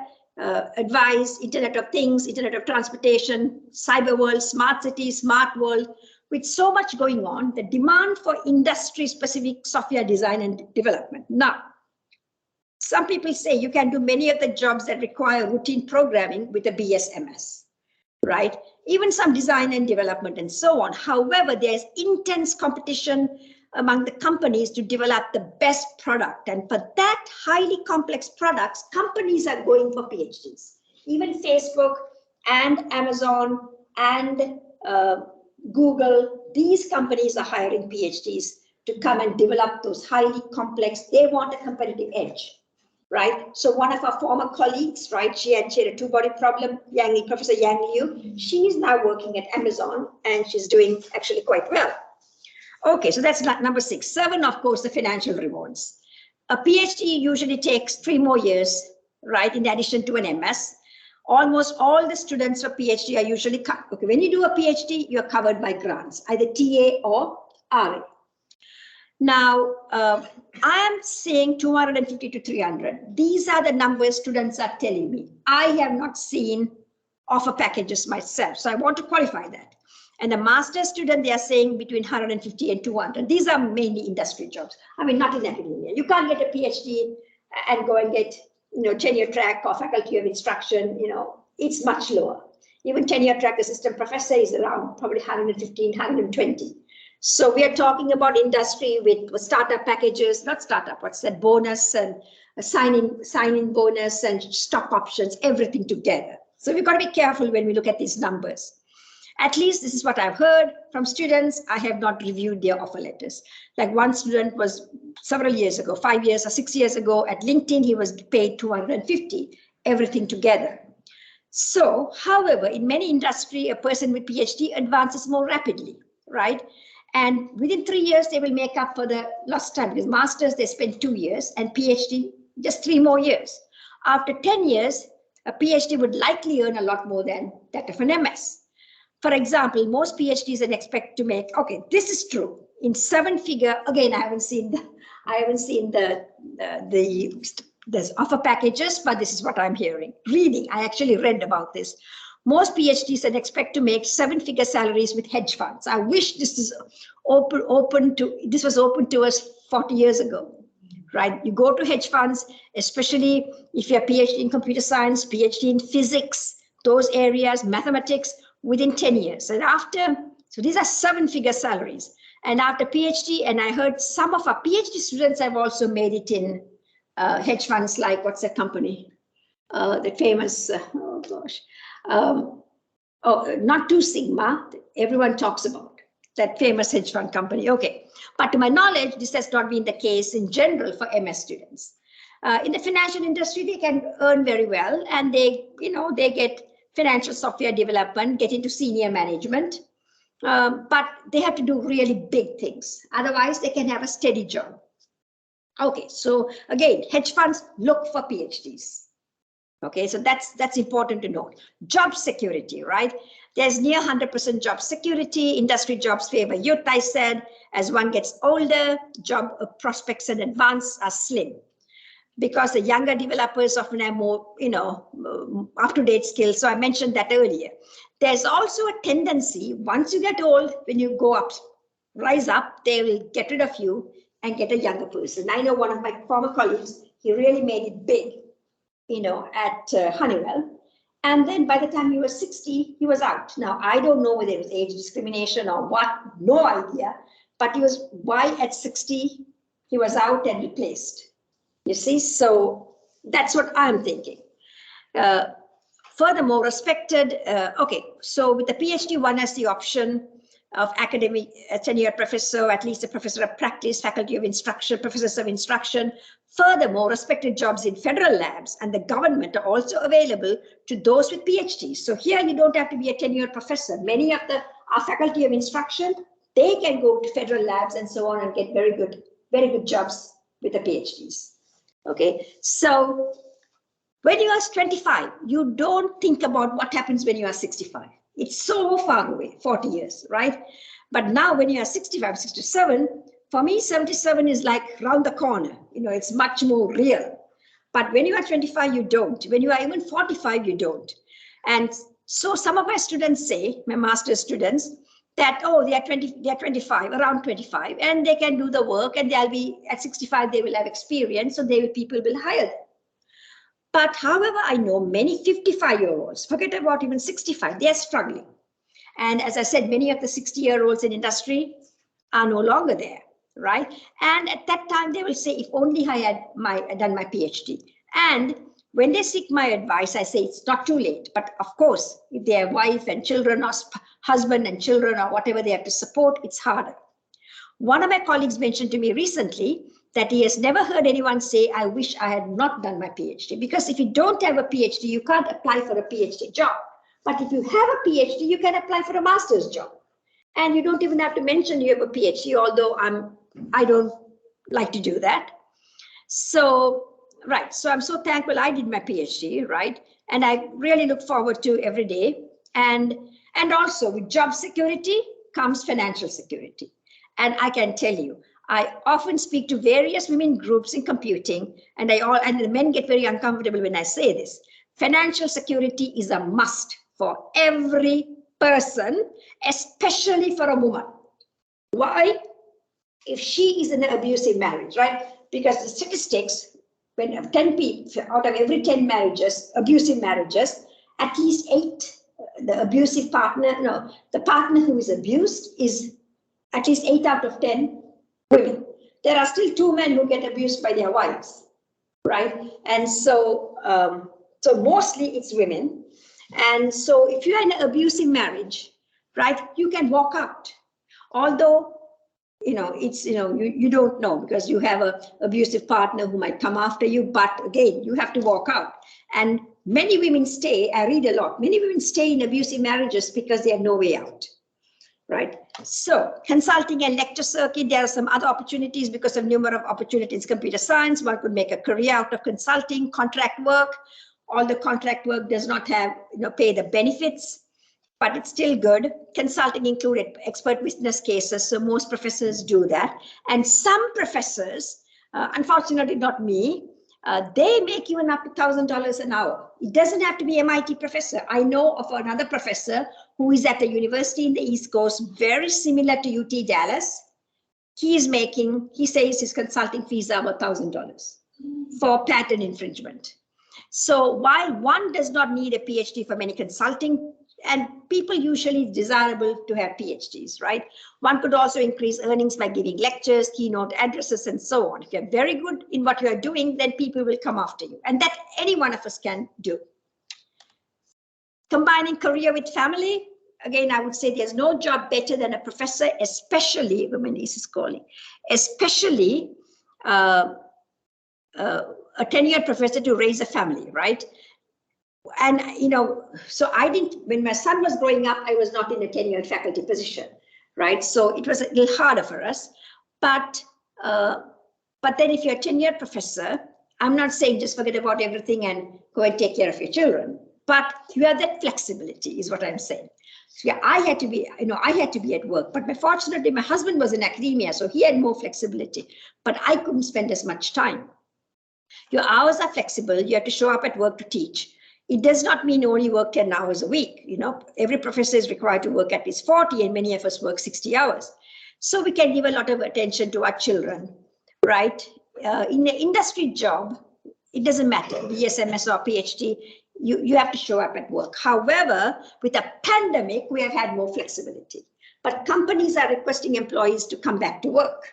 advice, Internet of Things, Internet of Transportation, cyber world, smart cities, smart world. With so much going on, the demand for industry-specific software design and development. Now, some people say you can do many of the jobs that require routine programming with a BSMS, right? Even some design and development and so on. However, there's intense competition among the companies to develop the best product. And for that highly complex products, companies are going for PhDs. Even Facebook and Amazon and Google, these companies are hiring PhDs to come and develop those highly complex, they want a competitive edge, right? So one of our former colleagues, right, she had a two-body problem, Professor Yang Liu, she's now working at Amazon and she's doing actually quite well. Okay, so that's number 6. 7, of course, the financial rewards. A PhD usually takes 3 more years, right, in addition to an MS. Almost all the students for PhD are usually cut. Okay, when you do a PhD, you're covered by grants, either TA or RA. Now, I am saying 250 to 300. These are the numbers students are telling me. I have not seen offer packages myself, so I want to qualify that. And the master's student, they are saying between 150 and 200. These are mainly industry jobs. I mean, not in academia. You can't get a PhD and go and get, tenure track or faculty of instruction. It's much lower. Even tenure track assistant professor is around probably 115, 120. So we are talking about industry with startup packages, not startup, what's that, bonus and a sign-in bonus and stock options, everything together. So we've got to be careful when we look at these numbers. At least this is what I've heard from students. I have not reviewed their offer letters. Like one student was several years ago, 5 years or 6 years ago at LinkedIn, he was paid 250, everything together. So, however, in many industry, a person with PhD advances more rapidly, right? And within 3 years, they will make up for the lost time, because masters, they spend 2 years and PhD, just 3 more years. After 10 years, a PhD would likely earn a lot more than that of an MS. For example, most PhDs expect to make, okay, this is true, in 7-figure, again, I haven't seen the offer packages, but this is what I'm hearing. Reading, I actually read about this. Most PhDs expect to make 7-figure salaries with hedge funds. I wish this was open to us 40 years ago, right? You go to hedge funds, especially if you're PhD in computer science, PhD in physics, those areas, mathematics, within 10 years. And so these are 7-figure salaries. And after PhD, and I heard some of our PhD students have also made it in hedge funds, like what's that company? The famous, not 2 Sigma, everyone talks about that famous hedge fund company. Okay, but to my knowledge, this has not been the case in general for MS students. In the financial industry, they can earn very well, and they get financial software development, get into senior management, but they have to do really big things. Otherwise, they can have a steady job. Okay, so again, hedge funds look for PhDs. Okay, so that's important to note. Job security, right? There's near 100% job security. Industry jobs favor youth, I said. As one gets older, job prospects and advance are slim, because the younger developers often have more, up-to-date skills. So I mentioned that earlier. There's also a tendency, once you get old, when you go up, rise up, they will get rid of you and get a younger person. I know one of my former colleagues, he really made it big, at Honeywell. And then by the time he was 60, he was out. Now, I don't know whether it was age discrimination or what, no idea. But why at 60, he was out and replaced. You see, so that's what I'm thinking. Furthermore, respected, okay, so with the PhD, one has the option of academic tenure professor, at least a professor of practice, faculty of instruction, professors of instruction. Furthermore, respected jobs in federal labs and the government are also available to those with PhDs. So here you don't have to be a tenured professor. Many of our faculty of instruction, they can go to federal labs and so on and get very good jobs with the PhDs. Okay, so when you are 25, you don't think about what happens when you are 65. It's so far away, 40 years, right? But now when you are 65, 67, for me, 77 is like round the corner. You know, it's much more real. But when you are 25, you don't. When you are even 45, you don't. And so some of my students say, my master's students, that, oh, they are 25, around 25, and they can do the work, and they'll be at 65, they will have experience, so people will hire them. But however, I know many 55-year-olds, forget about even 65, they are struggling. And as I said, many of the 60-year-olds in industry are no longer there, right? And at that time, they will say, if only I had done my PhD. And when they seek my advice, I say it's not too late. But of course, if they have wife and children or husband and children or whatever they have to support, it's harder. One of my colleagues mentioned to me recently that he has never heard anyone say, I wish I had not done my PhD. Because if you don't have a PhD, you can't apply for a PhD job. But if you have a PhD, you can apply for a master's job. And you don't even have to mention you have a PhD, although I don't like to do that. So, right, so I'm so thankful I did my PhD, right? And I really look forward to every day. And also with job security comes financial security. And I can tell you, I often speak to various women groups in computing, and the men get very uncomfortable when I say this. Financial security is a must for every person, especially for a woman. Why? If she is in an abusive marriage, right? Because the statistics, when 10 people out of every 10 marriages, abusive marriages, at least 8, the partner who is abused is at least 8 out of 10 women. There are still 2 men who get abused by their wives, right? And so, so mostly it's women. And so if you're in an abusive marriage, right, you can walk out. Although, you don't know because you have an abusive partner who might come after you, but again, you have to walk out. And many women stay, I read a lot, many women stay in abusive marriages because they have no way out. Right. So consulting and lecture circuit, there are some other opportunities because of number of opportunities in computer science. One could make a career out of consulting, contract work. All the contract work does not have, pay the benefits, but it's still good. Consulting included expert witness cases. So most professors do that. And some professors, unfortunately not me, they make even up to $1,000 an hour. It doesn't have to be MIT professor. I know of another professor who is at a university in the East Coast, very similar to UT Dallas. He says his consulting fees are about $1,000 for patent infringement. So while one does not need a PhD for many consulting, and people usually desirable to have PhDs, right? One could also increase earnings by giving lectures, keynote addresses, and so on. If you're very good in what you are doing, then people will come after you. And that any one of us can do. Combining career with family. Again, I would say there's no job better than a professor, especially, when my niece is calling, especially a tenured professor to raise a family, right? And, so when my son was growing up, I was not in a tenured faculty position, right? So it was a little harder for us. But then if you're a tenured professor, I'm not saying just forget about everything and go and take care of your children, but you have that flexibility is what I'm saying. So yeah, I had to be at work, but fortunately my husband was in academia, so he had more flexibility, but I couldn't spend as much time. Your hours are flexible. You have to show up at work to teach. It does not mean only work 10 hours a week. Every professor is required to work at least 40, and many of us work 60 hours. So we can give a lot of attention to our children, right? In an industry job, it doesn't matter, BSMS or PhD, you have to show up at work. However, with a pandemic, we have had more flexibility. But companies are requesting employees to come back to work.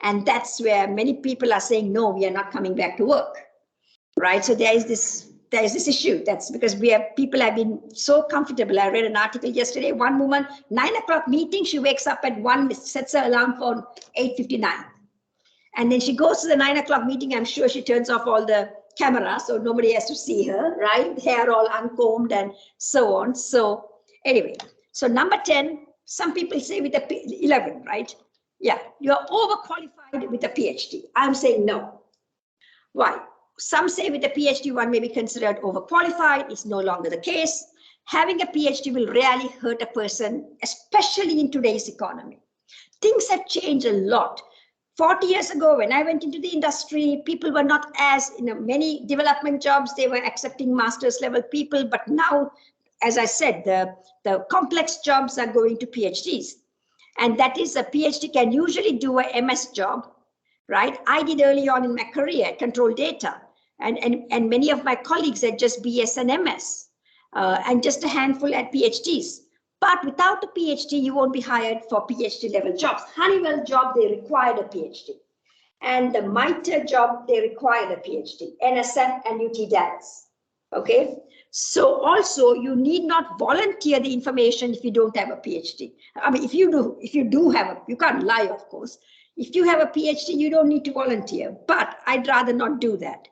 And that's where many people are saying, no, we are not coming back to work, right? So there is this there's this issue. That's because people have been so comfortable. I read an article yesterday, one woman, 9 o'clock meeting, she wakes up at 1, sets her alarm for 8:59. And then she goes to the 9 o'clock meeting. I'm sure she turns off all the cameras, so nobody has to see her, right? Hair all uncombed and so on. So anyway, so number 10, some people say with 11, right? Yeah, you're overqualified with a PhD. I'm saying no. Why? Some say with a PhD, one may be considered overqualified. It's no longer the case. Having a PhD will rarely hurt a person, especially in today's economy. Things have changed a lot. 40 years ago, when I went into the industry, people were not as, many development jobs, they were accepting master's level people. But now, as I said, the complex jobs are going to PhDs. And that is, a PhD can usually do a MS job, right? I did early on in my career, control data. And many of my colleagues had just BS and MS, and just a handful at PhDs. But without a PhD, you won't be hired for PhD level jobs. Honeywell job, they required a PhD. And the MITRE job, they required a PhD, NSF and UT Dallas. Okay. So also you need not volunteer the information if you don't have a PhD. I mean, if you do have you can't lie, of course. If you have a PhD, you don't need to volunteer, but I'd rather not do that.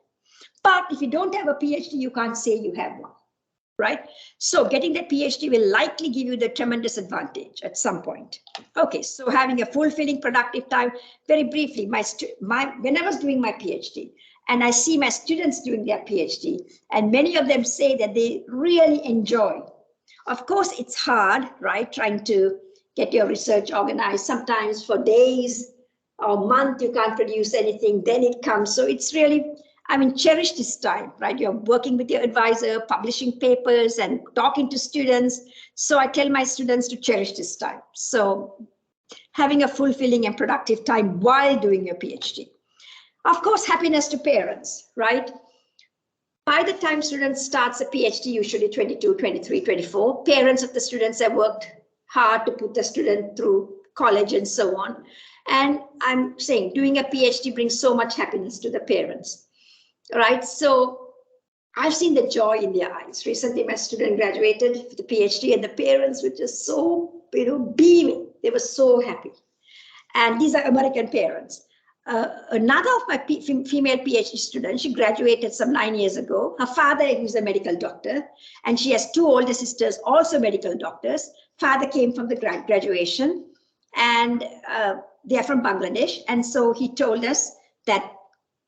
But if you don't have a PhD, you can't say you have one, right? So getting the PhD will likely give you the tremendous advantage at some point. Okay, so having a fulfilling productive time, very briefly, when I was doing my PhD, and I see my students doing their PhD, and many of them say that they really enjoy. Of course, it's hard, right? Trying to get your research organized. Sometimes for days or month, you can't produce anything, then it comes. So it's really, cherish this time, right? You're working with your advisor, publishing papers and talking to students. So I tell my students to cherish this time. So having a fulfilling and productive time while doing your PhD. Of course, happiness to parents, right? By the time students starts a PhD, usually 22, 23, 24, parents of the students have worked hard to put the student through college and so on. And I'm saying doing a PhD brings so much happiness to the parents, right? So I've seen the joy in their eyes. Recently, my student graduated with the PhD and the parents were just so, beaming. They were so happy. And these are American parents. Another of my female PhD students, she graduated some 9 years ago. Her father is a medical doctor, and she has 2 older sisters, also medical doctors. Father came from the graduation, and they are from Bangladesh. And so he told us that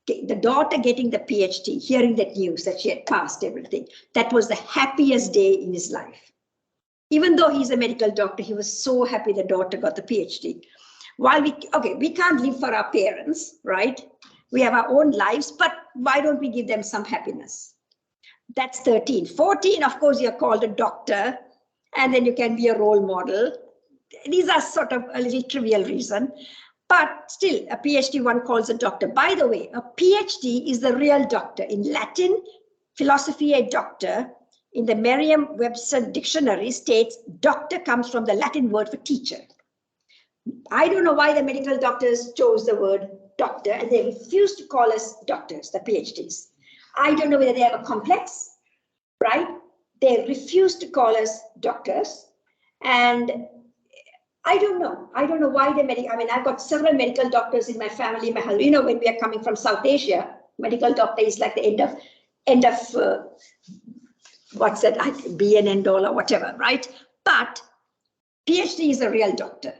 the daughter getting the PhD, hearing that news that she had passed everything, that was the happiest day in his life. Even though he's a medical doctor, he was so happy the daughter got the PhD. While we can't live for our parents, right? We have our own lives, but why don't we give them some happiness? That's 13. 14, of course, you're called a doctor, and then you can be a role model. These are sort of a little trivial reason, but still a PhD one calls a doctor. By the way, a PhD is the real doctor. In Latin, philosophy, a doctor, in the Merriam-Webster dictionary states doctor comes from the Latin word for teacher. I don't know why the medical doctors chose the word doctor and they refuse to call us doctors, the PhDs. I don't know whether they have a complex, right? They refuse to call us doctors. And I don't know. I don't know why I've got several medical doctors in my family. My husband, when we are coming from South Asia, medical doctor is like the end of what's that, be an end all or whatever, right? But PhD is a real doctor.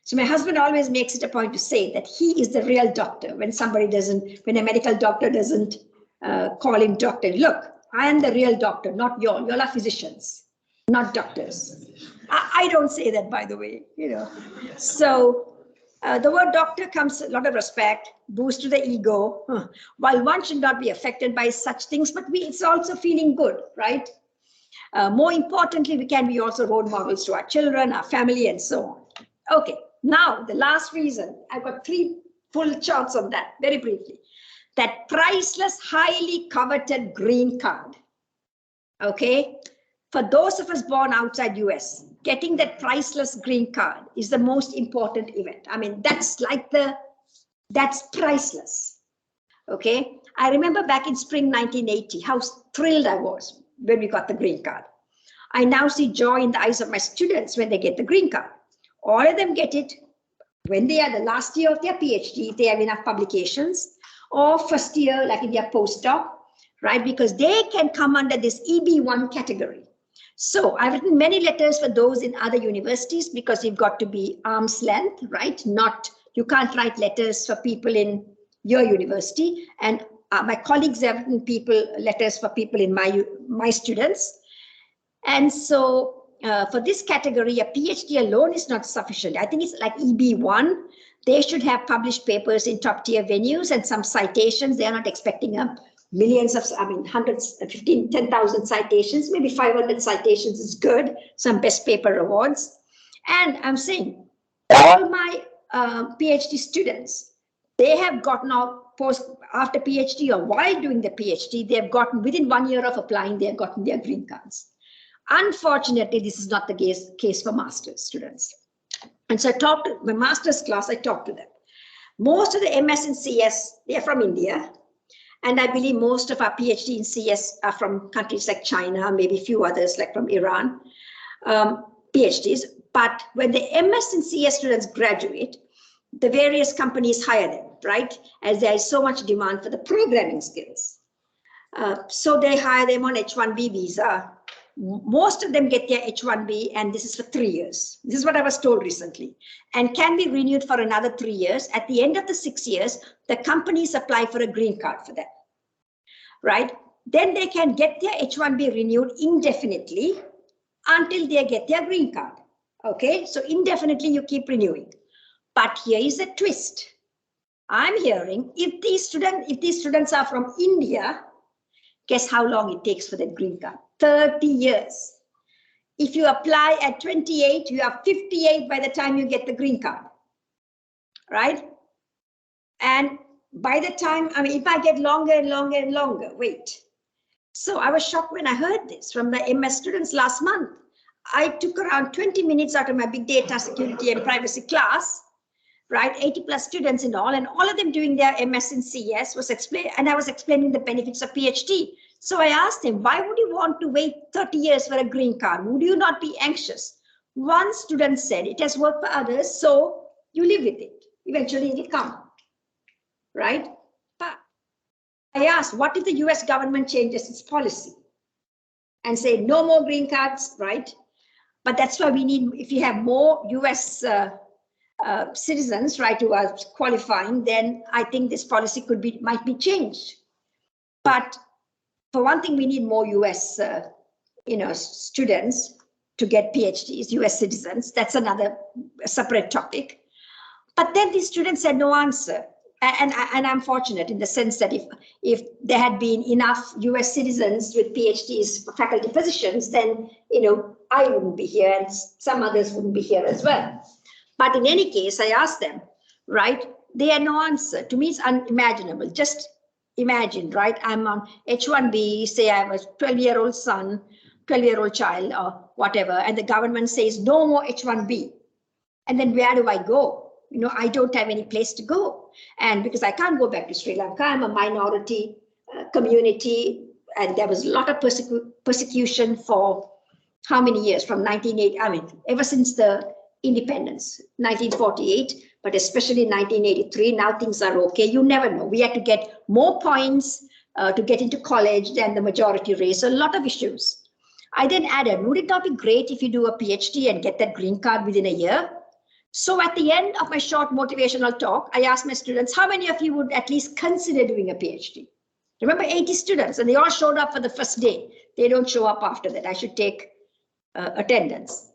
So my husband always makes it a point to say that he is the real doctor when when a medical doctor doesn't call him doctor. Look, I am the real doctor, not y'all. Y'all are physicians, not doctors. I don't say that, by the way, So the word doctor comes a lot of respect, boost to the ego. While one should not be affected by such things, but it's also feeling good, right? More importantly, we can be also role models to our children, our family, and so on. Okay. Now, the last reason, I've got 3 full charts on that, very briefly. That priceless, highly coveted green card. Okay? For those of us born outside US, getting that priceless green card is the most important event. That's priceless. Okay? I remember back in spring 1980, how thrilled I was when we got the green card. I now see joy in the eyes of my students when they get the green card. All of them get it when they are the last year of their PhD, if they have enough publications, or first year, like in their postdoc, right? Because they can come under this EB1 category. So I've written many letters for those in other universities because you've got to be arm's length, right? You can't write letters for people in your university. And my colleagues have written letters for people in my students. And so for this category, a PhD alone is not sufficient. I think it's like EB1. They should have published papers in top tier venues and some citations. They are not expecting millions of, hundreds, 10,000 citations, maybe 500 citations is good. Some best paper awards. And I'm saying all my PhD students, they have gotten out after PhD or while doing the PhD, they have gotten within 1 year of applying, they have gotten their green cards. Unfortunately, this is not the case for master's students. And so I talked to my master's class, I talked to them. Most of the MS and CS, they're from India. And I believe most of our PhD in CS are from countries like China, maybe a few others like from Iran, PhDs. But when the MS and CS students graduate, the various companies hire them, right? As there is so much demand for the programming skills. So they hire them on H-1B visa. Most of them get their H-1B, and this is for 3 years. This is what I was told recently, and can be renewed for another 3 years. At the end of the 6 years, the companies apply for a green card for them, right? Then they can get their H-1B renewed indefinitely until they get their green card. Okay, so indefinitely you keep renewing. But here is a twist. I'm hearing if these students are from India, guess how long it takes for that green card? 30 years. If you apply at 28, you are 58 by the time you get the green card, right? And by the time, if I get longer and longer and longer, wait. So I was shocked when I heard this from the MS students last month. I took around 20 minutes out of my big data security and privacy class, right? 80 plus students and all of them doing their MS and CS was explained, and I was explaining the benefits of PhD. So I asked him, why would you want to wait 30 years for a green card? Would you not be anxious? One student said, it has worked for others, so you live with it. Eventually it will come, right? But I asked, what if the US government changes its policy and say no more green cards, right? But that's why we need, if you have more US citizens, right, who are qualifying, then I think this policy might be changed. But for one thing, we need more US, students to get PhDs, US citizens. That's another separate topic. But then these students had no answer. And I'm fortunate in the sense that if there had been enough US citizens with PhDs, faculty physicians, then, I wouldn't be here and some others wouldn't be here as well. But in any case, I asked them, right? They had no answer. To me, it's unimaginable. Just imagine, right? I'm on H-1B, say I have a 12-year-old son, 12-year-old child or whatever, and the government says no more H-1B. And then where do I go? I don't have any place to go. And because I can't go back to Sri Lanka, I'm a minority community, and there was a lot of persecution for how many years? From 1980, ever since the independence, 1948, but especially 1983, now things are okay. You never know. We had to get more points to get into college than the majority race. So a lot of issues. I then added, would it not be great if you do a PhD and get that green card within a year? So at the end of my short motivational talk, I asked my students, how many of you would at least consider doing a PhD? Remember, 80 students, and they all showed up for the first day. They don't show up after that. I should take attendance.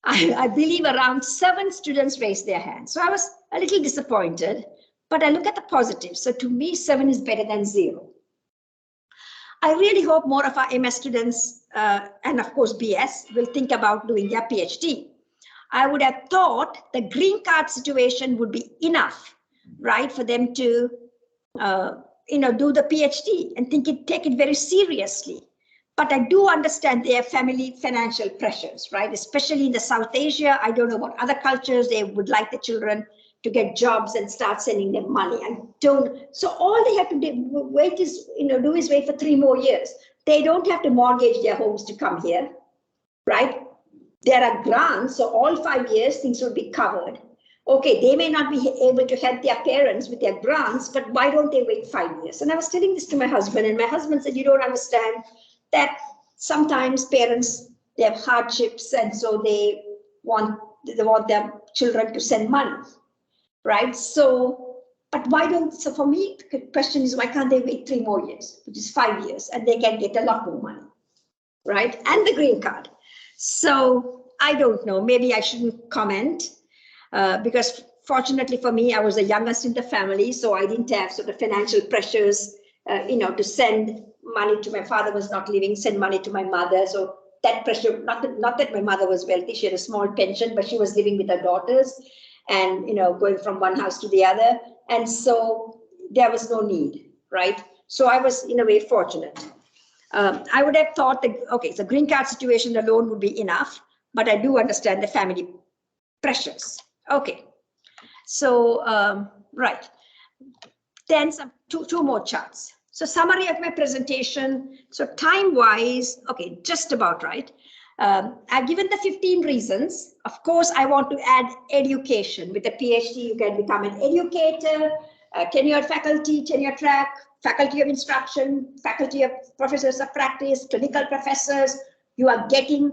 I believe around 7 students raised their hands. So I was a little disappointed, but I look at the positives. So to me, 7 is better than 0. I really hope more of our MS students and of course BS will think about doing their PhD. I would have thought the green card situation would be enough, right, for them to do the PhD and take it very seriously. But I do understand their family financial pressures, right? Especially in the South Asia. I don't know what other cultures they would like the children to get jobs and start sending them money. And so all they have to do is wait for 3 more years. They don't have to mortgage their homes to come here, right? There are grants, so all 5 years things will be covered. Okay, they may not be able to help their parents with their grants, but why don't they wait 5 years? And I was telling this to my husband, and my husband said, you don't understand that sometimes parents, they have hardships, and so they want their children to send money, right? So, but so for me, the question is, why can't they wait 3 more years, which is 5 years, and they can get a lot more money, right? And the green card. So I don't know, maybe I shouldn't comment because fortunately for me, I was the youngest in the family, so I didn't have sort of financial pressures, to send money to my father was not living, send money to my mother. So that pressure, not that my mother was wealthy, she had a small pension, but she was living with her daughters and, going from one house to the other. And so there was no need, right? So I was in a way fortunate. I would have thought that, okay, so green card situation alone would be enough, but I do understand the family pressures. Okay, so, right. Then some two more charts. So summary of my presentation. So time-wise, okay, just about right. I've given the 15 reasons. Of course, I want to add education. With a PhD, you can become an educator, tenured faculty, tenure track, faculty of instruction, faculty of professors of practice, clinical professors. You are getting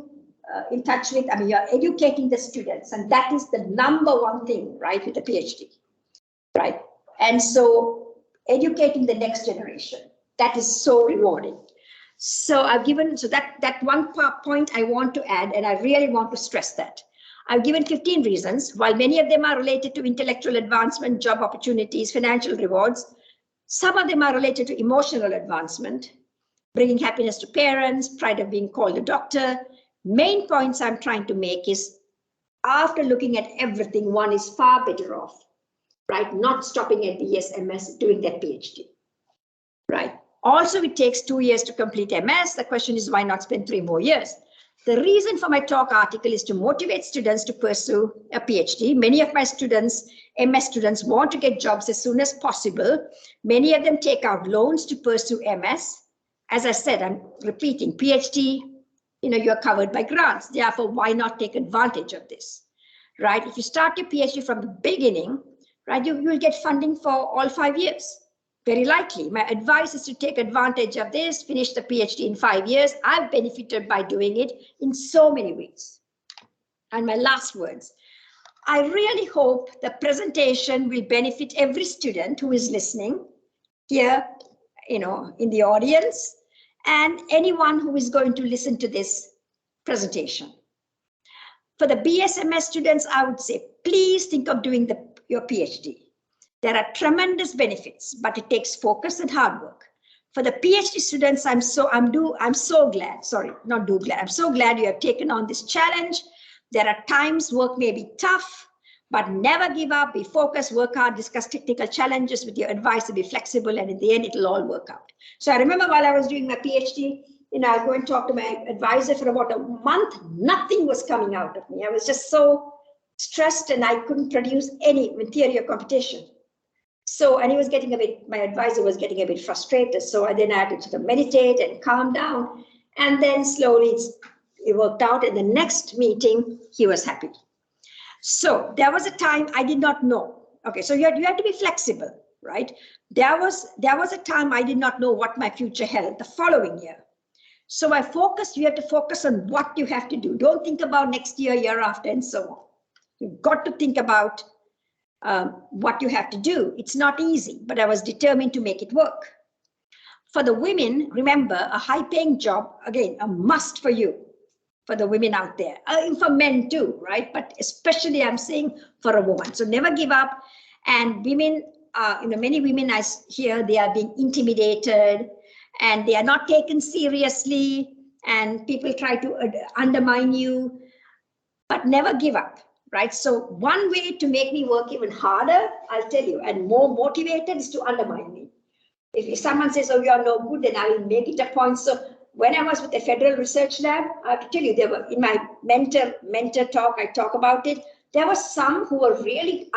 in touch with, you are educating the students. And that is the #1 thing, right, with a PhD, right? And so educating the next generation, that is so rewarding. So I've given, so that one point I want to add, and I really want to stress that. I've given 15 reasons. While many of them are related to intellectual advancement, job opportunities, financial rewards, some of them are related to emotional advancement, bringing happiness to parents, pride of being called a doctor. Main points I'm trying to make is, after looking at everything, one is far better off, right? Not stopping at BS, MS, doing that PhD, right? Also, it takes 2 years to complete MS. The question is, why not spend 3 more years? The reason for my talk article is to motivate students to pursue a PhD. Many of my students, MS students, want to get jobs as soon as possible. Many of them take out loans to pursue MS. As I said, I'm repeating, PhD, you're covered by grants. Therefore, why not take advantage of this, right? If you start your PhD from the beginning, right, you will get funding for all 5 years. Very likely. My advice is to take advantage of this, finish the PhD in 5 years. I've benefited by doing it in so many ways. And my last words, I really hope the presentation will benefit every student who is listening here, in the audience, and anyone who is going to listen to this presentation. For the BSMS students, I would say, please think of doing your PhD. There are tremendous benefits, but it takes focus and hard work. For the PhD students, I'm so glad, I'm so glad you have taken on this challenge. There are times work may be tough, but never give up, be focused, work hard, discuss technical challenges with your advisor, be flexible, and in the end, it'll all work out. So I remember while I was doing my PhD, I go and talk to my advisor for about a month, nothing was coming out of me. I was just so stressed and I couldn't produce any theory of computation. So, and my advisor was getting a bit frustrated. So I had to sort of meditate and calm down. And then slowly it worked out. And the next meeting, he was happy. So there was a time I did not know. Okay, so you have to be flexible, right? There was a time I did not know what my future held the following year. So you have to focus on what you have to do. Don't think about next year, year after, and so on. You've got to think about what you have to do. It's not easy, but I was determined to make it work. For the women, remember, a high-paying job, again, a must for you, for the women out there, for men too, right? But especially I'm saying for a woman. So never give up. And women, many women I hear, they are being intimidated and they are not taken seriously and people try to undermine you, but never give up. Right. So one way to make me work even harder, I'll tell you, and more motivated is to undermine me. If someone says, oh, you're no good, then I will make it a point. So when I was with the Federal Research Lab, I have to tell you, they were in my mentor talk, I talk about it. there were some who were really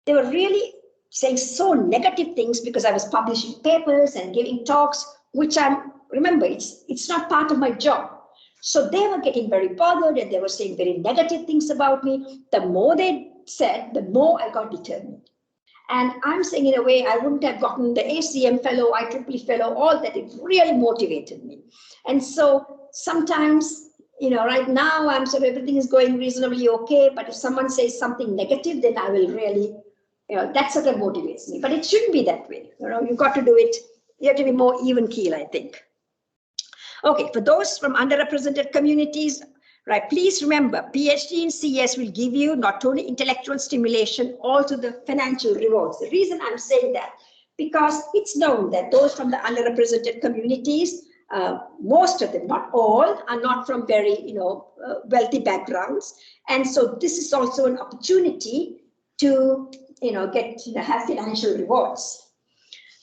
they were really saying so negative things because I was publishing papers and giving talks, which remember, it's not part of my job. So they were getting very bothered and they were saying very negative things about me. The more they said, the more I got determined. And I'm saying, in a way, I wouldn't have gotten the ACM fellow, IEEE fellow, all that. It really motivated me. And so sometimes, right now I'm sort of, everything is going reasonably okay. But if someone says something negative, then I will really, that sort of motivates me. But it shouldn't be that way. You've got to do it. You have to be more even keel, I think. Okay, for those from underrepresented communities, right, please remember, PhD in CS will give you not only intellectual stimulation, also the financial rewards. The reason I'm saying that, because it's known that those from the underrepresented communities, most of them, not all, are not from very, wealthy backgrounds. And so this is also an opportunity to, have financial rewards.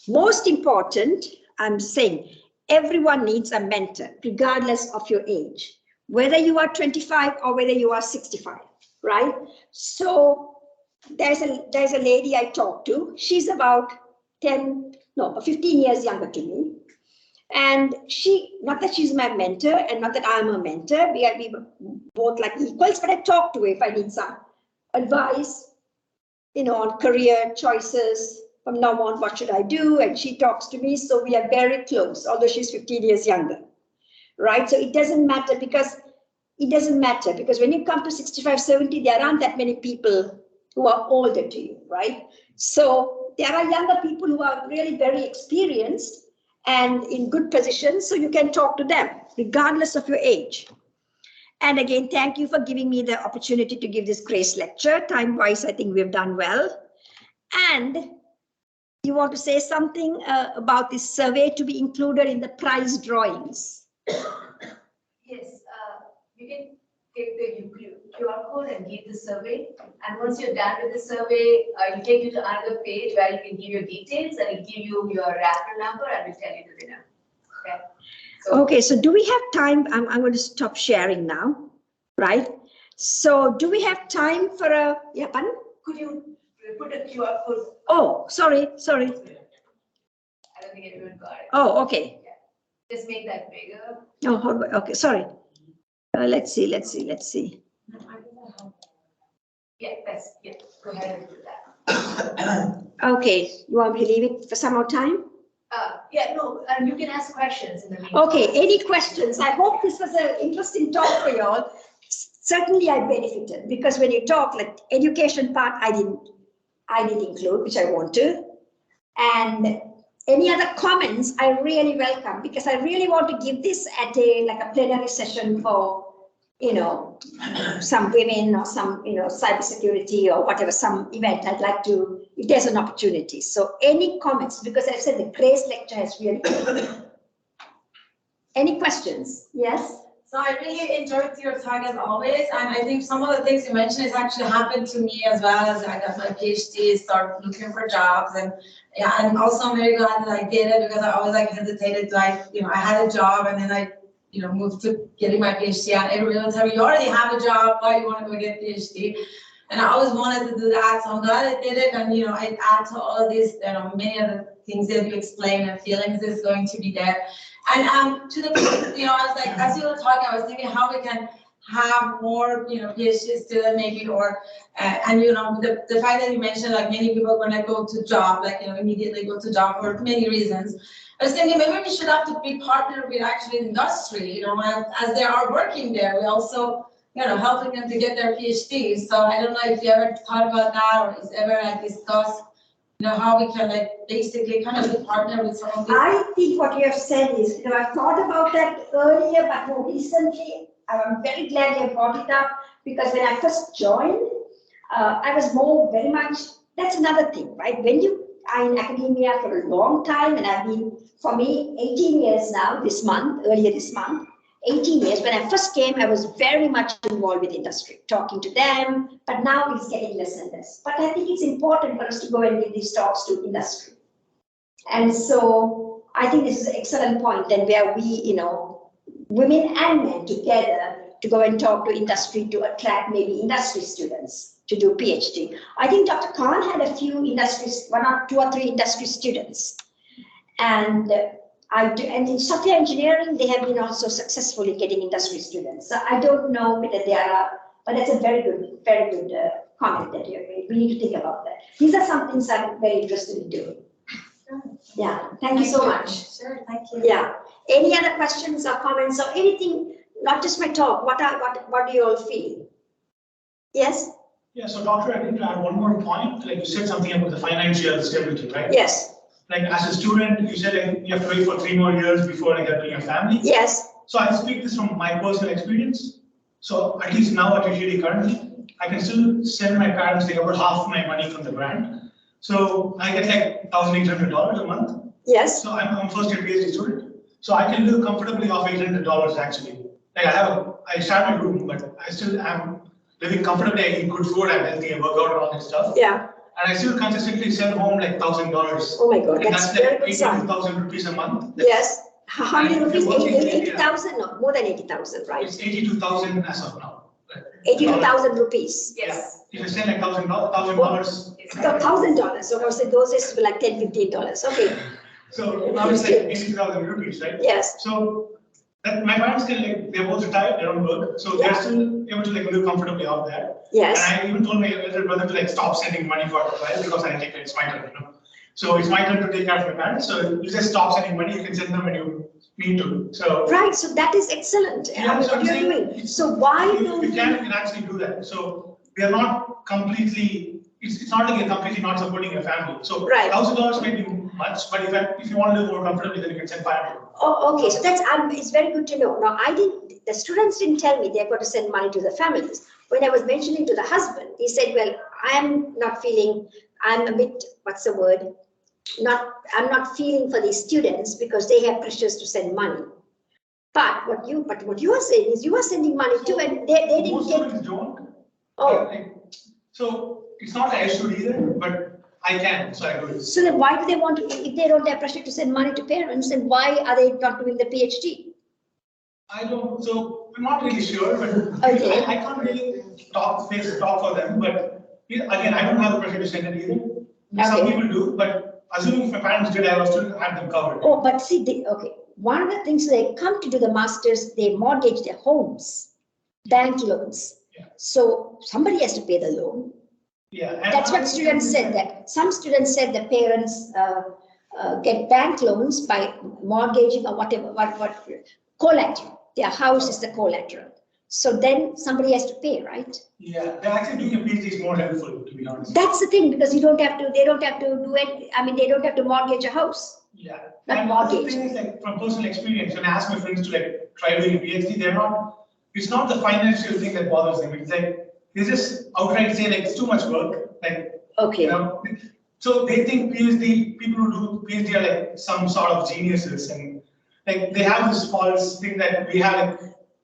Most important, I'm saying, everyone needs a mentor, regardless of your age, whether you are 25 or whether you are 65, right? So there's a lady I talked to. She's about 15 years younger to me. And not that she's my mentor and not that I'm a mentor, we both like equals, but I talk to her if I need some advice, on career choices. From now on, what should I do? And she talks to me. So we are very close, although she's 15 years younger, right? So it doesn't matter because when you come to 65, 70, there aren't that many people who are older to you, right? So there are younger people who are really very experienced and in good positions. So you can talk to them regardless of your age. And again, thank you for giving me the opportunity to give this grace lecture. Time-wise, I think we've done well. And you want to say something about this survey to be included in the prize drawings? Yes, you can take the QR code and give the survey. And once you're done with the survey, it'll take you to another page where you can give your details and it'll give you your raffle number and we'll tell you the winner. Okay. So do we have time? I'm going to stop sharing now, right? So do we have time for a, yeah, pardon? Could you put a QR code? Oh, sorry. I don't think anyone got it. Oh, okay. Yeah. Just make that bigger. Oh, okay, sorry. Let's see. Yeah, go ahead and do that. Okay, you want me to leave it for some more time? You can ask questions in the meantime. Okay, any questions? I hope this was an interesting talk for you all. Certainly I benefited because when you talk, like education part, I didn't include, which I want to. And any other comments, I really welcome because I really want to give this at a plenary session for, some women or some, cybersecurity or whatever, some event I'd like to, if there's an opportunity. So any comments, because I said the grace lecture has really. Any questions? Yes? So I really enjoyed your talk as always, and I think some of the things you mentioned has actually happened to me as well as I got my PhD, started looking for jobs, and yeah, and also I'm very glad that I did it because I always hesitated, I had a job and then I moved to getting my PhD, and everyone would tell me, you already have a job, why you want to go get a PhD? And I always wanted to do that, so I'm glad I did it, and I add to all of these, many of the things that you explain and feelings is going to be there. And to the point, I was like, as you were talking, I was thinking how we can have more, PhD students maybe, or, and the fact that you mentioned many people are going to go to job, immediately go to job for many reasons. I was thinking maybe we should have to be partnered with actually industry, as they are working there, we also, helping them to get their PhDs. So I don't know if you ever thought about that or is ever discussed, how we can basically kind of partner with some of these. I think what you have said is, I thought about that earlier, but more recently, I'm very glad you brought it up because when I first joined, I was very much, that's another thing, right? When you are in academia for a long time, and I've been, for me, 18 years now, earlier this month, 18 years. When I first came, I was very much involved with industry, talking to them, but now it's getting less and less. But I think it's important for us to go and give these talks to industry. And so I think this is an excellent point, then where we, women and men together, to go and talk to industry to attract maybe industry students to do PhD. I think Dr. Khan had a few industries, 1 or 2 or 3 industry students. And and in software engineering, they have been also successfully getting industry students. So I don't know whether they are, but that's a very good comment that you made. We need to think about that. These are some things I'm very interested in doing. Yeah, thank you so much. Sure, thank you. Yeah. Any other questions or comments or anything, not just my talk, what do you all feel? Yes? Yeah, so doctor, I think to add one more point, like you said something about the financial stability, right? Yes. Like as a student, you said like, you have to wait for 3 more years before like helping your family. Yes. So I speak this from my personal experience. So at least now at UGD currently, I can still send my parents like about half my money from the grant. So I get like $1,800 a month. Yes. So I'm first year PhD student. So I can live comfortably off $800 actually. Like I share my room, but I still am living comfortably. I eat good food, I'm healthy, I work out and all that stuff. Yeah. And I still consistently send home like $1,000. Oh my God, And that's that's very like good sign. 82,000 rupees a month. Yes. How many And rupees? the working area. 80,000? No, more than 80,000, right? It's 82,000 as of now. 82,000 rupees. Yes. If you send like $1,000, So $1,000. So those used to be like $10, $15. Okay. so now it's like 82,000 rupees, right? Yes. So that my parents can like, they're both retired, they don't work, so Yeah. they're still able to like live comfortably out there. Yes. And I even told my elder brother to like stop sending money for a while because I think it's my turn, you know. So it's my turn to take care of my parents. So you just stop sending money, you can send them when you need to. So Right. So that is excellent. Yeah, I mean, so what I'm you're saying doing. So why if don't you can actually do that. So we are not completely, it's not like you're completely not supporting your family. So Right. $1,000 may be much, but if you want to live more comfortably, then you can send 500. Oh, okay. So that's it's very good to know. Now, the students didn't tell me they're going to send money to the families. When I was mentioning to the husband, he said, well, I'm a bit, what's the word? I'm not feeling for these students because they have pressures to send money. But what you are saying is you are sending money too, and they didn't Most get. students don't. Oh, So it's not that I should either, but I can, so I do it. so then why do they want to, if they don't have pressure to send money to parents, then why are they not doing the PhD? So I'm not really sure, but Okay. I can't really talk for them, but again, I don't have the pressure to send it either. Some Okay. people do, but assuming if my parents did, I would still have them covered. Oh, but see, okay. One of the things they come to do the masters, they mortgage their homes, bank loans. Yeah. So somebody has to pay the loan. Yeah. And That's what students said, that some students said the parents get bank loans by mortgaging or whatever, what collateral. Their house is the collateral. So then somebody has to pay, right? Yeah, they're actually doing a PhD is more helpful, to be honest. That's the thing, because they don't have to do it. I mean, they don't have to mortgage a house. Yeah. Not And mortgage. the thing is, like, from personal experience, when I ask my friends to like try doing a PhD, it's not the financial thing that bothers them. It's like, they just outright say like, it's too much work. Like, Okay. you know, so they think people who do PhD are like some sort of geniuses, and like they have this false thing that we have like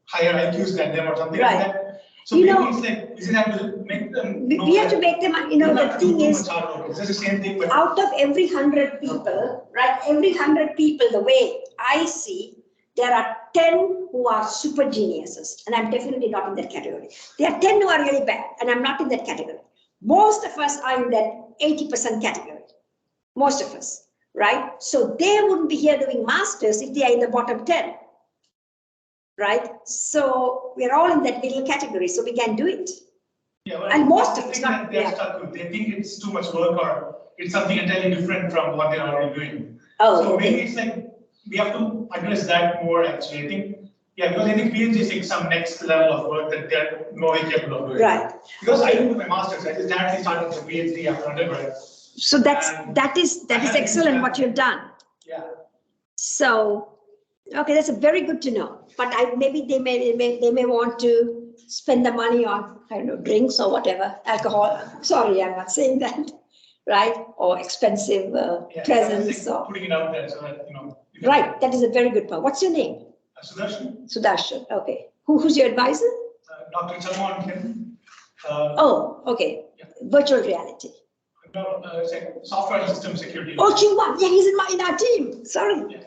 higher IQs than them or something Right. like that. So You maybe know, it's like, we just have to make them know We have to that make them, they the don't have to do thing too is, much hard work. It's just the same thing, but out of every 100 people, right, every 100 people, the way I see, there are 10 who are super geniuses, and I'm definitely not in that category. There are 10 who are really bad, and I'm not in that category. Most of us are in that 80% category. Most of us, right? So they wouldn't be here doing masters if they are in the bottom 10, right? So we're all in that middle category, so we can do it. yeah, well, And most the of us thing not- that they're yeah. stuck with. They think it's too much work or it's something entirely different from what they're already doing. Oh, So maybe okay. it's like we have to address that more actually. I think, yeah, because I think PhD is like some next level of work that they're no way capable of doing. Right. Because I Okay. didn't do my master's, I just directly started the PhD after undergrad. So that is excellent what you've done. Yeah. So, okay, that's a very good to know. But maybe they may want to spend the money on, I don't know, drinks or whatever, alcohol. Sorry, I'm not saying that, right? Or expensive Yeah, presents. like Or putting it out there so that, you know. You can- right, that is a very good point. What's your name? Sudarshan, Sudarshan. Okay. Who's your advisor? Dr. Chalman, Oh, okay. Yeah. Virtual reality. it's like software system security. Oh, Chingwan. Yeah, he's in our team. Sorry. Yeah.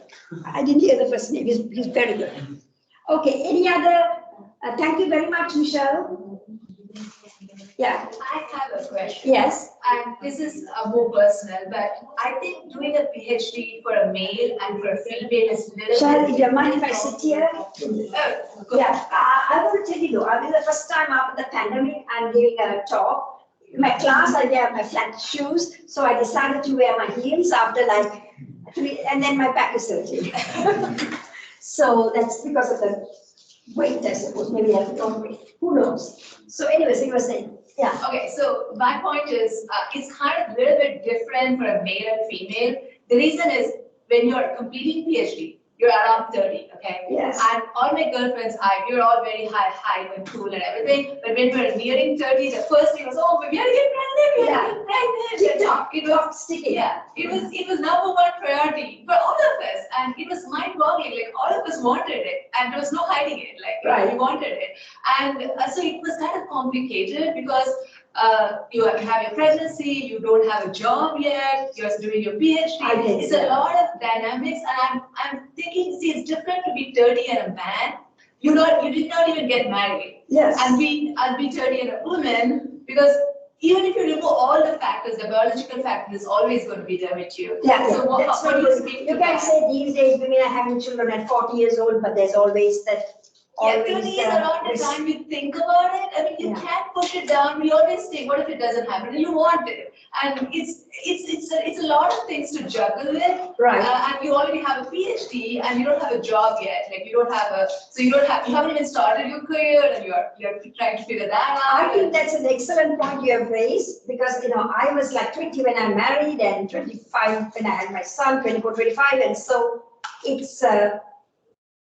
I didn't hear the first name. He's very good. Okay, any other Thank you very much, Michelle. Yeah, I have a question. yes, And this is more personal, but I think doing a PhD for a male and for a female is little Shall, bit. do you mind if I sit here? Oh, go Yeah, I want to tell you, this is the first time after the pandemic, I'm giving a talk. In my class, I wear my flat shoes, so I decided to wear my heels after like 3, and then my back is hurting. So that's because of the weight, I suppose, maybe I don't weigh, who knows? So anyways, you were saying, yeah. Okay, so my point is, it's kind of a little bit different for a male and female. The reason is when you're completing PhD, you're around 30, okay? Yes. And all my girlfriends, we're all very high and cool and everything. But when we're nearing 30, the first thing was, oh, we have to get pregnant, we have to get pregnant. TikTok, It was sticky. Yeah, it was number one priority for all of us, and it was mind-boggling. Like all of us wanted it, and there was no hiding it. Like Right. we wanted it, and so it was kind of complicated because you have your pregnancy, you don't have a job yet, you're doing your PhD. It's a lot of dynamics, and I'm thinking, see, it's different to be 30 and a man. You did not even get married. Yes. And I'll be 30 and a woman, because even if you remove all the factors, the biological factor is always going to be there with you. Yeah, So what that's do what you speak you to can that? say these days women are having children at 40 years old, but there's always that. Yeah, 30 is around the time you think about it. I mean, you can't push it down. We always think, what if it doesn't happen? And you want it. And it's a lot of things to juggle with. Right. And you already have a PhD and you don't have a job yet. Like you haven't even started your career and you're trying to figure that out. I think that's an excellent point you have raised, because I was like 20 when I married and 25 when I had my son, 24, 25, and so it's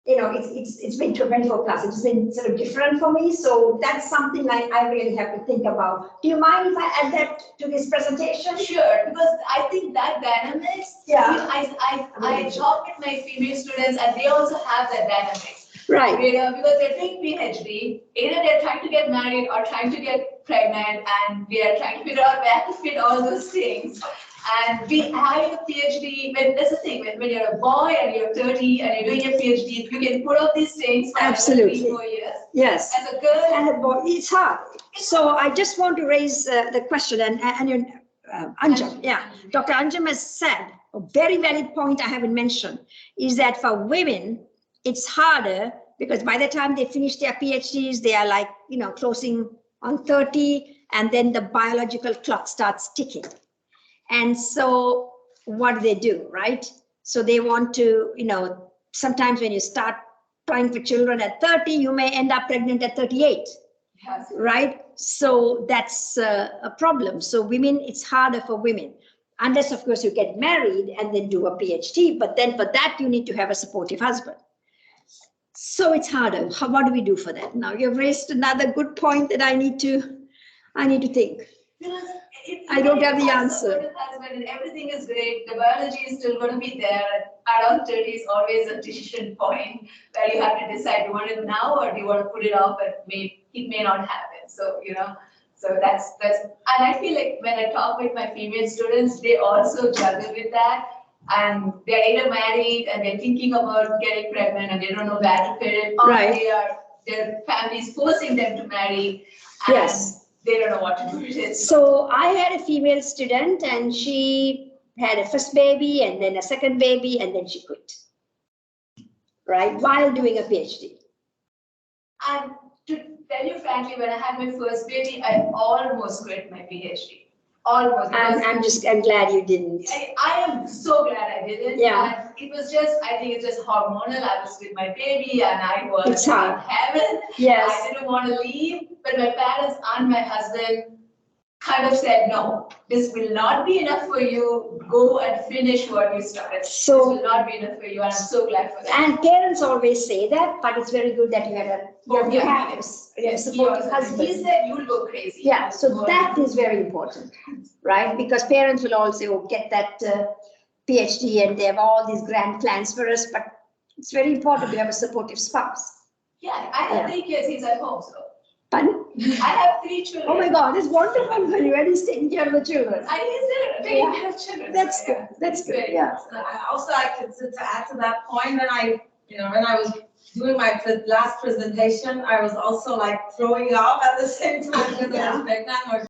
it's been 24 plus. It's been sort of different for me, so that's something I really have to think about. Do you mind if I add that to this presentation? Sure, because I think that dynamics. Yeah. I talk with my female students and they also have that dynamics. Right. Because they're doing PhD, either they're trying to get married or trying to get pregnant, and they are trying to figure out where to fit all those things. And having a PhD, that's the thing, when you're a boy and you're 30 and you're doing your PhD, you can put off these things for Absolutely. 3-4 years. Yes. As a girl. And a boy, it's hard. So I just want to raise the question, and Anjum, Dr. Anjum has said a very valid point I haven't mentioned, is that for women, it's harder because by the time they finish their PhDs, they are like, closing on 30, and then the biological clock starts ticking. And so what do, right? So they want to, sometimes when you start trying for children at 30, you may end up pregnant at 38, Yes. right? So that's a problem. So women, it's harder for women, unless of course you get married and then do a PhD, but then for that you need to have a supportive husband. So it's harder. What do we do for that? Now you've raised another good point that I need to think. Because I don't have the answer. Husband and everything is great. The biology is still going to be there. Around 30 is always a decision point where you have to decide, do you want it now or do you want to put it off, and it may not happen. So, so that's, and I feel like when I talk with my female students, they also juggle with that. And they're either married and they're thinking about getting pregnant and they don't know where to fit it, or their families forcing them to marry. And Yes. They don't know what to do with it. So I had a female student and she had a first baby and then a second baby and then she quit, right? While doing a PhD. And to tell you frankly, when I had my first baby, I almost quit my PhD. Almost. I'm glad you didn't. I am so glad I didn't. Yeah. And it was just, I think it's just hormonal. I was with my baby and I was It's hard. in heaven. Yes. I didn't want to leave, but my parents and my husband kind of said, no, this will not be enough for you. Go and finish what you started. So, this will not be enough for you, and I'm so glad for that. And parents always say that, but it's very good that you had a supportive husband. He said, you'll go crazy. Yeah, so that is very important, right? Because parents will all say, oh, get that PhD, and they have all these grand plans for us, but it's very important to have a supportive spouse. Yeah, I have 3 kids, he's at home, so. Pardon? I have 3 children. Oh my God, it's wonderful for you, and he's taking care of the children. I he's taking care of children. That's so, good, that's good, Very yeah. I also like to add to that point, when I was doing my last presentation, I was also like throwing up at the same time because I was pregnant or